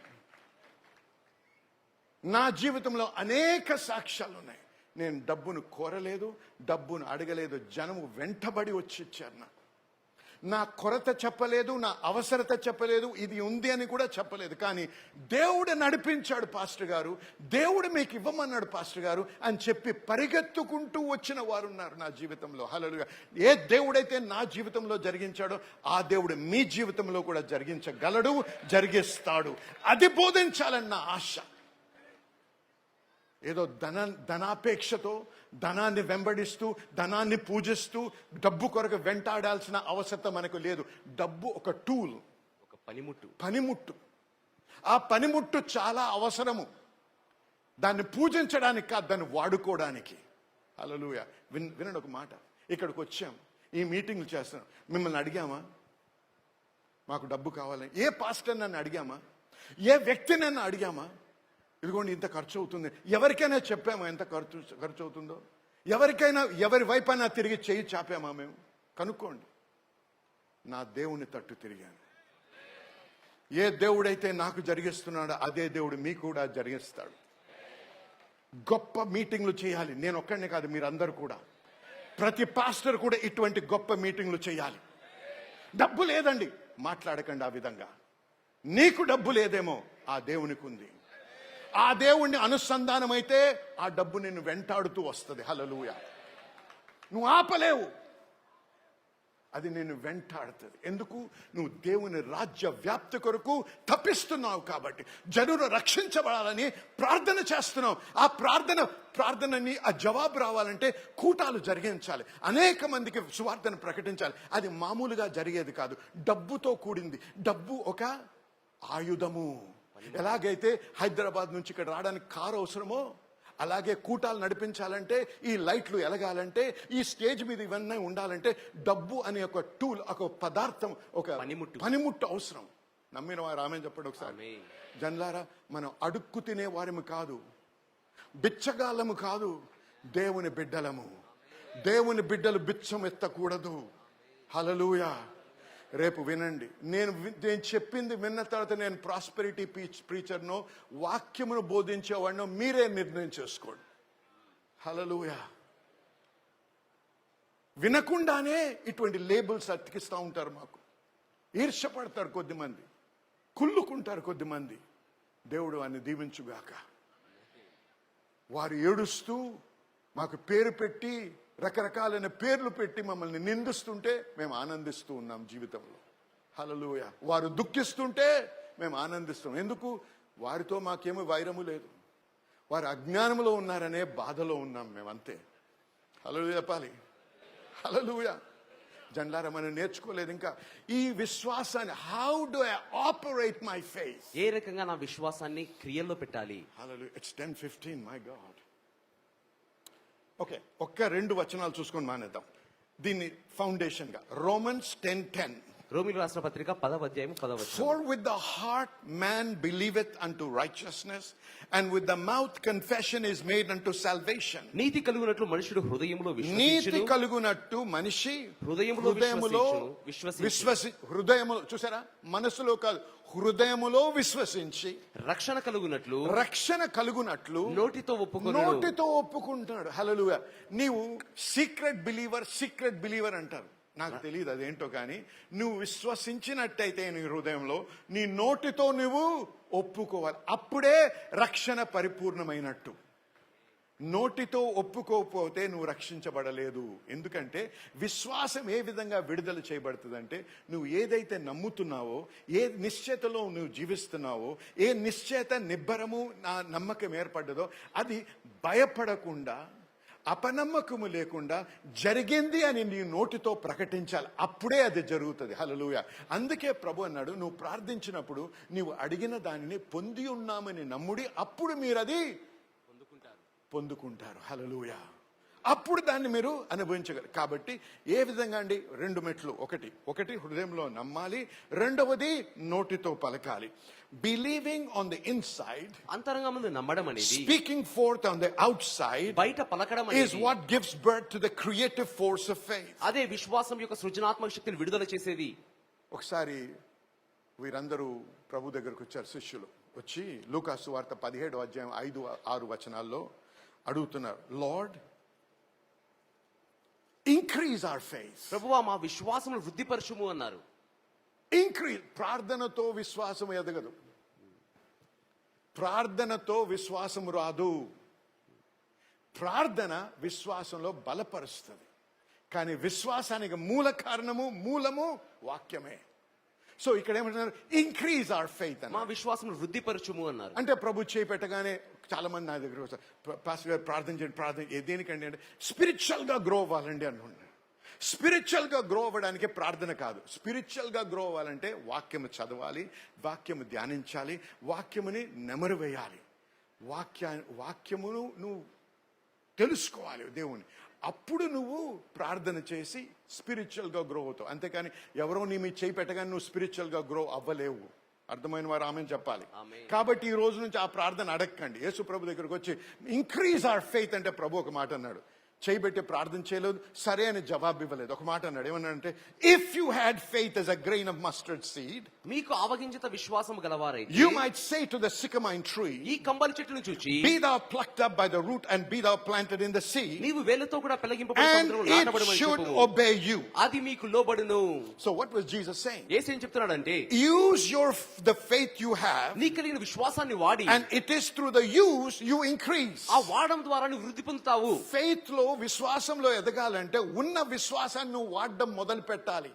నా జీవితంలో అనేక సాక్ష్యాలు ఉన్నాయి. నేను డబ్బును కోరలేదు, డబ్బును అడగలేదు. జనము వెంటబడి వచ్చి ఇచ్చారు. నా కొరత చెప్పలేదు, నా అవసరత చెప్పలేదు, ఇది ఉంది అని కూడా చెప్పలేదు. కానీ దేవుడు నడిపించాడు పాస్టర్ గారు, దేవుడు మీకు ఇవ్వమన్నాడు పాస్టర్ గారు అని చెప్పి పరిగెత్తుకుంటూ వచ్చిన వారు ఉన్నారు నా జీవితంలో. హల్లెలూయా. ఏ దేవుడైతే నా జీవితంలో జరిగించాడో ఆ దేవుడు మీ జీవితంలో కూడా జరిగించగలడు, జరిగిస్తాడు. అది బోధించాలని నా ఆశ. ఏదో ధనాపేక్షతో, ధనాన్ని వెంబడిస్తూ, ధనాన్ని పూజిస్తూ, డబ్బు కొరకు వెంటాడాల్సిన అవసరం మనకు లేదు. డబ్బు ఒక టూల్, ఒక పనిముట్టు. ఆ పనిముట్టు చాలా అవసరము. దాన్ని పూజించడానికి కాదు, దాన్ని వాడుకోవడానికి. హల్లెలూయా. వినండి ఒక మాట. ఇక్కడికి వచ్చాం, ఈ మీటింగ్లు చేస్తున్నాం. మిమ్మల్ని అడిగామా మాకు డబ్బు కావాలని? ఏ పాస్టర్ నన్ను అడిగామా? ఏ వ్యక్తి నన్ను అడిగామా? ఇదిగోండి ఇంత ఖర్చు అవుతుంది. ఎవరికైనా చెప్పామా ఎంత ఖర్చు అవుతుందో? ఎవరికైనా ఎవరి వైపైనా తిరిగి చేయి చాపామా? మేము కనుక్కోండి. నా దేవుని తట్టు తిరిగాను. ఏ దేవుడైతే నాకు జరిగిస్తున్నాడో అదే దేవుడు మీకు కూడా జరిగిస్తాడు. గొప్ప మీటింగ్లు చేయాలి. నేను ఒక్కడినే కాదు, మీరందరూ కూడా. ప్రతి పాస్టర్ కూడా ఇటువంటి గొప్ప మీటింగ్లు చేయాలి. డబ్బు లేదండి, మాట్లాడకండి ఆ విధంగా. నీకు డబ్బు లేదేమో, ఆ దేవునికి ఉంది. ఆ దేవుణ్ణి అనుసంధానమైతే ఆ డబ్బు నిన్ను వెంటాడుతూ వస్తుంది. హల్లెలూయా. నువ్వు ఆపలేవు, అది నిన్ను వెంటాడుతుంది. ఎందుకు? నువ్వు దేవుని రాజ్య వ్యాప్తి కొరకు తప్పిస్తున్నావు కాబట్టి, జనులు రక్షించబడాలని ప్రార్థన చేస్తున్నావు. ఆ ప్రార్థనని ఆ జవాబు రావాలంటే కూటాలు జరిగించాలి, అనేక మందికి సువార్తను ప్రకటించాలి. అది మామూలుగా జరిగేది కాదు, డబ్బుతో కూడింది. డబ్బు ఒక ఆయుధము. ఎలాగైతే హైదరాబాద్ నుంచి ఇక్కడ రావడానికి కారు అవసరమో, అలాగే కూటాలు నడిపించాలంటే, ఈ లైట్లు ఎలగాలంటే, ఈ స్టేజ్ మీద ఇవన్నీ ఉండాలంటే డబ్బు అనే ఒక టూల్, ఒక పదార్థం, ఒక పనిముట్టు అవసరం. నమ్మిన వారు ఆమె చెప్పండి ఒకసారి. జన్లారా, మనం అడుక్కు తినే వారము కాదు, బిచ్చగాళ్ళము కాదు, దేవుని బిడ్డలము. దేవుని బిడ్డలు బిచ్చం ఎత్తకూడదు. హల్లెలూయా. రేపు వినండి, నేను చెప్పింది విన్న తర్వాత నేను ప్రాస్పెరిటీ ప్రీచర్నో వాక్యమును బోధించేవాడినో మీరే నిర్ణయం చేసుకోండి. హల్లెలూయా. వినకుండానే ఇటువంటి లేబుల్స్ అతికిస్తూ ఉంటారు. మాకు ఈర్ష్యపడతారు కొద్దిమంది, కుళ్ళుకుంటారు కొద్దిమంది. దేవుడు అని దీవించుగాక. వారు ఏడుస్తూ మాకు పేరు పెట్టి, రకరకాలైన పేర్లు పెట్టి మమ్మల్ని నిందిస్తుంటే మేము ఆనందిస్తూ ఉన్నాం జీవితంలో. హల్లెలూయా. వారు దుఃఖిస్తుంటే మేము ఆనందిస్తున్నాం. ఎందుకు? వారితో మాకేమీ వైరము లేదు, వారు అజ్ఞానంలో ఉన్నారనే బాధలో ఉన్నాం మేమంతే. హల్లెలూయా చెప్పాలి. హల్లెలూయా. జన్లారా, మనం నేర్చుకోలేదు ఇంకా ఈ విశ్వాసాన్ని. How do I operate my faith? ఏ రకంగా నా విశ్వాసాన్ని క్రియల్లో పెట్టాలి? Hallelujah. It's 10:15. My God. Okay, ఒక్క 2 వచనాలు చూసుకొని మానేద్దాం దీన్ని ఫౌండేషన్ గా. రోమన్స్ 10:10. రోమీయులకు రాసిన పత్రిక 10వ అధ్యాయం 10వ వచనం. For with the heart man believeth unto righteousness, and with the mouth confession is made unto salvation. నీతి కలుగునట్లు మనుషుడు హృదయములో నీతి విశ్వసించును. కలుగునట్టు మనిషి హృదయములో హృదయములో, చూసారా, మనసులో కాదు, హృదయములో విశ్వసించి రక్షణ కలుగునట్లు నోటితో ఒప్పుకుంటాడు. హల్లెలూయా. నీవు సీక్రెట్ బిలీవర్ అంటారు. నాకు తెలియదు అదేంటో, కానీ నువ్వు విశ్వసించినట్టయితే నీ హృదయంలో, నీ నోటితో నువ్వు ఒప్పుకోవాలి. అప్పుడే రక్షణ పరిపూర్ణమైనట్టు. నోటితో ఒప్పుకోకపోతే నువ్వు రక్షించబడలేదు. ఎందుకంటే విశ్వాసం ఏ విధంగా విడుదల చేయబడుతుందంటే, నువ్వు ఏదైతే నమ్ముతున్నావో, ఏ నిశ్చయతలో నువ్వు జీవిస్తున్నావో, ఏ నిశ్చయత నిబ్బరము నా నమ్మకం ఏర్పడ్డదో, అది భయపడకుండా, అపనమ్మకము లేకుండా జరిగింది అని నీ నోటితో ప్రకటించాలి. అప్పుడే అది జరుగుతుంది. హల్లెలూయా. అందుకే ప్రభు అన్నాడు, నువ్వు ప్రార్థించినప్పుడు నీవు అడిగిన దానిని పొంది ఉన్నామని నమ్ముడి, అప్పుడు మీరు అది పొందుకుంటారు. హల్లెలూయా. అప్పుడు దాన్ని మీరు అనుభవించగలరు. కాబట్టి ఏ విధంగా అండి? 2 మెట్లు. ఒకటి హృదయంలో నమ్మాలి, రెండవది నోటితో పలకాలి. బిలీవింగ్ ఆన్ ది ఇన్సైడ్, అంతరంగమందు నమ్మడం అనేది, speaking fourth on the outside, బయట పలకడం అనేది, is what gives birth to the creative force of faith. అదే విశ్వాసం యొక్క సృజనాత్మక శక్తిని విడుదల చేసేది. ఒకసారి వీరందరూ ప్రభు దగ్గరకు వచ్చారు, శిష్యులు వచ్చి లూకాసు వార్త 17వ అధ్యాయం 5-6 వచనాల్లో అడుగుతున్నారు, లార్డ్ ఇంక్రీజ్ అవర్ ఫెయిత్. ప్రభువా, మా విశ్వాసమును వృద్ధిపరచుము అన్నారు. ఇంక్రీజ్. ప్రార్థనతో విశ్వాసం ఎదగదు, ప్రార్థనతో విశ్వాసం రాదు. ప్రార్థన విశ్వాసంలో బలపరుస్తుంది, కానీ విశ్వాసానికి మూలము వాక్యమే. సో ఇక్కడ ఏమంటున్నారు? ఇంక్రీజ్ అవర్ ఫెయిత్ అని. మా విశ్వాసం వృద్ధిపరచుము అన్నారు. అంటే ప్రభు చేయి పెట్టగానే చాలా మంది నా దగ్గర వస్తారు, పాస్టర్ గారు ప్రార్థన చేయండి. దేనికండి అంటే స్పిరిచువల్ గా గ్రో అవ్వాలండి అంటున్నారు. స్పిరిచువల్ గా గ్రో అవ్వడానికి ప్రార్థన కాదు. స్పిరిచువల్ గా గ్రో అవ్వాలంటే వాక్యము చదవాలి, వాక్యము ధ్యానించాలి, వాక్యముని నెమరు వేయాలి, వాక్యమును నువ్వు తెలుసుకోవాలి దేవుని. అప్పుడు నువ్వు ప్రార్థన చేసి స్పిరిచువల్ గా గ్రో అవుతావు. అంతేకాని ఎవరో నీ మీ చేయి పెట్టగానే నువ్వు స్పిరిచువల్ గా గ్రో అవ్వలేవు. అర్థమైన వారు ఆమె చెప్పాలి. కాబట్టి ఈ రోజు నుంచి ఆ ప్రార్థన అడగకండి. యేసు ప్రభు దగ్గరకు వచ్చి ఇంక్రీజ్ అవర్ ఫెయిత్ అంటే ప్రభు ఒక మాట అన్నాడు, చేయబెట్టి ప్రార్థన చేయలేదు, సరే అని జవాబు ఇవ్వలేదు. ఒక మాట అన్నాడు, ఏమన్నాడంటే, if you had faith as a grain of mustard seed, మీకు ఆవగింజత విశ్వాసం గలవారైతే you might say to the sycamore tree, ఈ కంబలి చెట్టును చూచి be thou plucked up by the root and be thou planted in the sea, నీవు వేళ్ళతో కూడా పెళ్లగింపబడి and సముద్రంలో it నాటబడమని should చెప్పుము. obey you. అది మీకు లోబడును. So what was Jesus saying? యేసు ఏం చెప్తున్నాడంటే, Use the faith you have, నీ కలిగిన విశ్వాసాన్ని వాడి and it is through the use you increase. ఆ వాడడం ద్వారా నువ్వు వృద్ధి పొందుతావు. ఫెయిత్ లో, విశ్వాసంలో ఎదగాలంటే ఉన్న విశ్వాసాన్ని నువ్వు వాడడం మొదలు పెట్టాలి.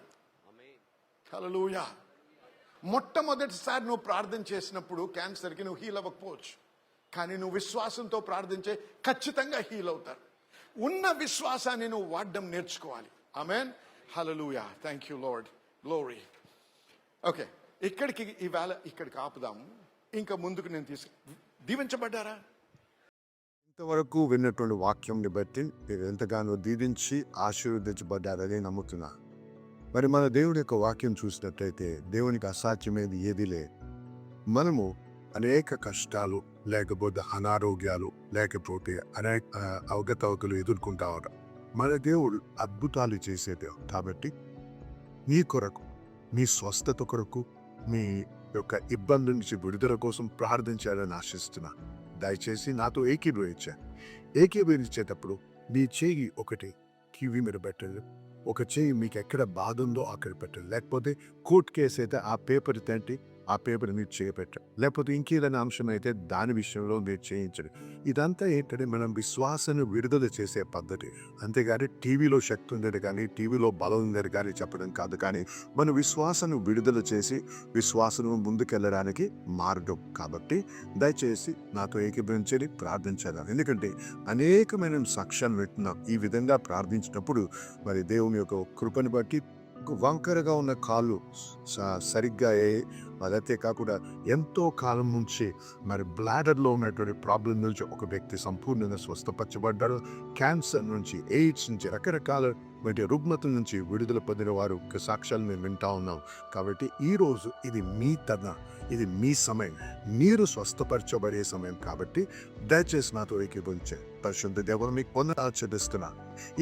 హల్లెలూయా. మొట్టమొదటిసారి నువ్వు ప్రార్థన చేసినప్పుడు క్యాన్సర్కి నువ్వు హీల్ అవ్వకపోవచ్చు, కానీ నువ్వు విశ్వాసంతో ప్రార్థించే ఖచ్చితంగా హీల్ అవుతారు. ఉన్న విశ్వాసాన్ని నువ్వు వాడడం నేర్చుకోవాలి. Amen. Hallelujah. Thank you Lord. Glory. Okay, ఇక్కడికి ఆపుదాము. ఇంకా ముందుకు నేను దీవించబడ్డారా? ఇంతవరకు విన్నటువంటి వాక్యంని బట్టి మీరు ఎంతగానో దీవించి ఆశీర్వదించబడ్డారని నమ్ముతున్నా. మరి మన దేవుడి యొక్క వాక్యం చూసినట్లయితే దేవునికి అసాధ్యమేది ఏది లేదు. మనము అనేక కష్టాలు, లేకపోతే అనారోగ్యాలు, లేకపోతే అనేక అవగతవకలు ఎదుర్కొంటా ఉంటాం. మన దేవుడు అద్భుతాలు చేసే దేవుడు కాబట్టి మీ కొరకు, మీ స్వస్థత కొరకు, మీ యొక్క ఇబ్బంది నుంచి విడుదల కోసం ప్రార్థించాలని ఆశిస్తున్నా. దయచేసి నాతో ఏకీభవించేటప్పుడు మీ చేయి ఒకటి కివి మీద పెట్టండి, ఒక చేయి మీకు ఎక్కడ బాధ ఉందో అక్కడ పెట్టండి. లేకపోతే కోర్టు కేసు అయితే ఆ పేపర్ తంటి ఆ పేపర్ మీరు చేయబెట్టండి. లేకపోతే ఇంకేదైనా అంశం అయితే దాని విషయంలో మీరు చేయించండి. ఇదంతా ఏంటంటే మనం విశ్వాసాన్ని విడుదల చేసే పద్ధతి. అంతేగాని టీవీలో శక్తి ఉండేది కానీ, టీవీలో బలం ఉండేది కానీ చెప్పడం కాదు. కానీ మన విశ్వాసాన్ని విడుదల చేసి విశ్వాసం ముందుకెళ్ళడానికి మార్గం. కాబట్టి దయచేసి నాతో ఏకీభవించని ప్రార్థించాలి. ఎందుకంటే అనేకమైన సాక్ష్యాలు వింటున్నాం. ఈ విధంగా ప్రార్థించినప్పుడు మరి దేవుని యొక్క కృపను బట్టి వంకరగా ఉన్న కాళ్ళు సరిగ్గా అదైతే కాకుండా ఎంతో కాలం నుంచి మరి బ్లాడర్లో ఉన్నటువంటి ప్రాబ్లం నుంచి ఒక వ్యక్తి సంపూర్ణంగా స్వస్థపరచబడ్డారు. క్యాన్సర్ నుంచి, ఎయిడ్స్ నుంచి, రకరకాల రుగ్మతల నుంచి విడుదల పొందిన వారు సాక్ష్యాలు మేము వింటా ఉన్నాం. కాబట్టి ఈరోజు ఇది మీ తరుణం, ఇది మీ సమయం, మీరు స్వస్థపరచబడే సమయం. కాబట్టి దయచేసి నాతో ఏకీభవించే పరిశుద్ధ దేవుడు మీకు వందనాలు చెల్లిస్తున్నా.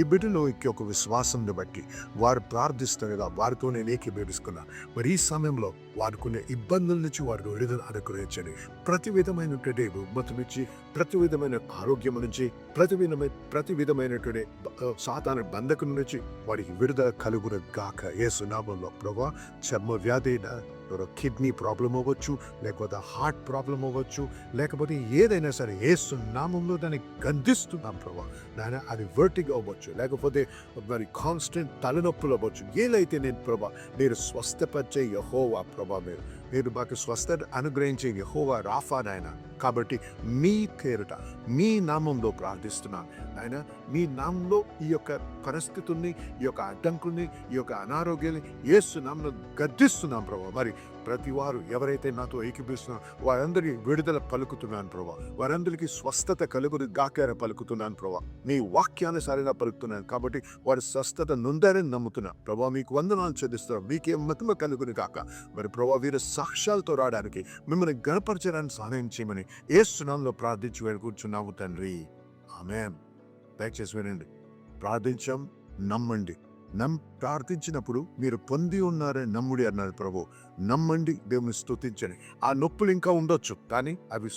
ఈ బిడ్డలో ఒక విశ్వాసాన్ని బట్టి వారు ప్రార్థిస్తుండగా వారితో నేను ఏకీభవిస్తున్నా. మరి ఈ సమయంలో వారుకునే ఇబ్బందుల నుంచి వారు విడుదల అనుగ్రహించండి. ప్రతి విధమైనటువంటి రుగ్మత నుంచి, ప్రతి విధమైన ఆరోగ్యం నుంచి, ప్రతి విధమైనటువంటి సాతాను బంధకం నుంచి వారికి విడుదల కలుగును గాక యేసు నామములో. ప్రభువా, చర్మ వ్యాధి, కిడ్నీ ప్రాబ్లం అవ్వచ్చు, లేకపోతే హార్ట్ ప్రాబ్లం అవ్వచ్చు, లేకపోతే ఏదైనా సరే యేసు నామములో దాన్ని గద్దిస్తున్నాం ప్రభువా. నాయన అది వర్టిగో అవ్వచ్చు, లేకపోతే మరి కాన్స్టెంట్ తలనొప్పులు అవ్వచ్చు. ఏదైతే నేను ప్రభా మీరు స్వస్థపరిచే యెహోవా ప్రభా, మీరు మాకు స్వస్థత అనుగ్రహించే యెహోవా రాఫా నాయన. కాబట్టి మీ పేరుట, మీ నామంలో ప్రార్థిస్తున్నాను ఆయన. మీ నామంలో ఈ యొక్క పరిస్థితుల్ని, ఈ యొక్క అడ్డంకుల్ని, ఈ యొక్క అనారోగ్యాన్ని యేసు నామంలో గద్దిస్తున్నాం ప్రభా. మరి ప్రతి వారు ఎవరైతే నాతో ఏకీపిస్తున్నారో వారందరికీ విడుదల పలుకుతున్నాను ప్రభా. వారందరికీ స్వస్థత కలుగును గాక పలుకుతున్నాను ప్రభా. మీ వాక్యానుసారంగా పలుకుతున్నాను కాబట్టి వారి స్వస్థత నొందారని నమ్ముతున్నా ప్రభా. మీకు వందనాలు చెల్లిస్తున్నాం. మీకే మహిమ కలుగును గాక. మరి ప్రభా, వీరు సాక్ష్యాలతో రావడానికి, మిమ్మల్ని గణపరచడానికి సహాయం చేయమని యేసు నామములో ప్రార్థించి వేడుకుంటున్నాము తండ్రి. ఆమేన్. దయచేసి వినండి. ప్రార్థించాం, నమ్మండి. ప్రార్థించినప్పుడు మీరు పొంది ఉన్నారని నమ్ముడి అన్నారు ప్రభు. నమ్మండి, దేవుని స్తుతించండి. ఆ నొప్పులు ఇంకా ఉండొచ్చు, కానీ అవి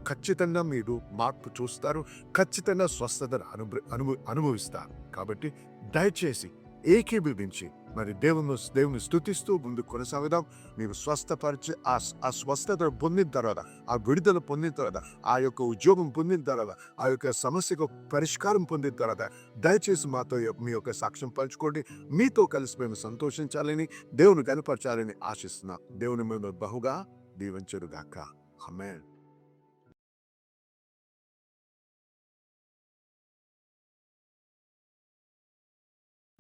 ఖచ్చితంగా మీరు మార్పు చూస్తారు. ఖచ్చితంగా స్వస్థతను అనుభవిస్తారు. కాబట్టి దయచేసి ఏకీభవించి మరి దేవుని స్తుతిస్తూ ముందు కొనసాగుదాం. మీరు స్వస్థపరిచి ఆ స్వస్థత పొందిన తర్వాత, ఆ విడుదల పొందిన తర్వాత, ఆ యొక్క ఉద్యోగం పొందిన తర్వాత, ఆ యొక్క సమస్యకు పరిష్కారం పొందిన తర్వాత దయచేసి మాతో మీ యొక్క సాక్ష్యం పంచుకోండి. మీతో కలిసి మేము సంతోషించాలని, దేవుని కనపరచాలని ఆశిస్తున్నాం. దేవుని మేము బహుగా దీవించుగాక. ఆమేన్.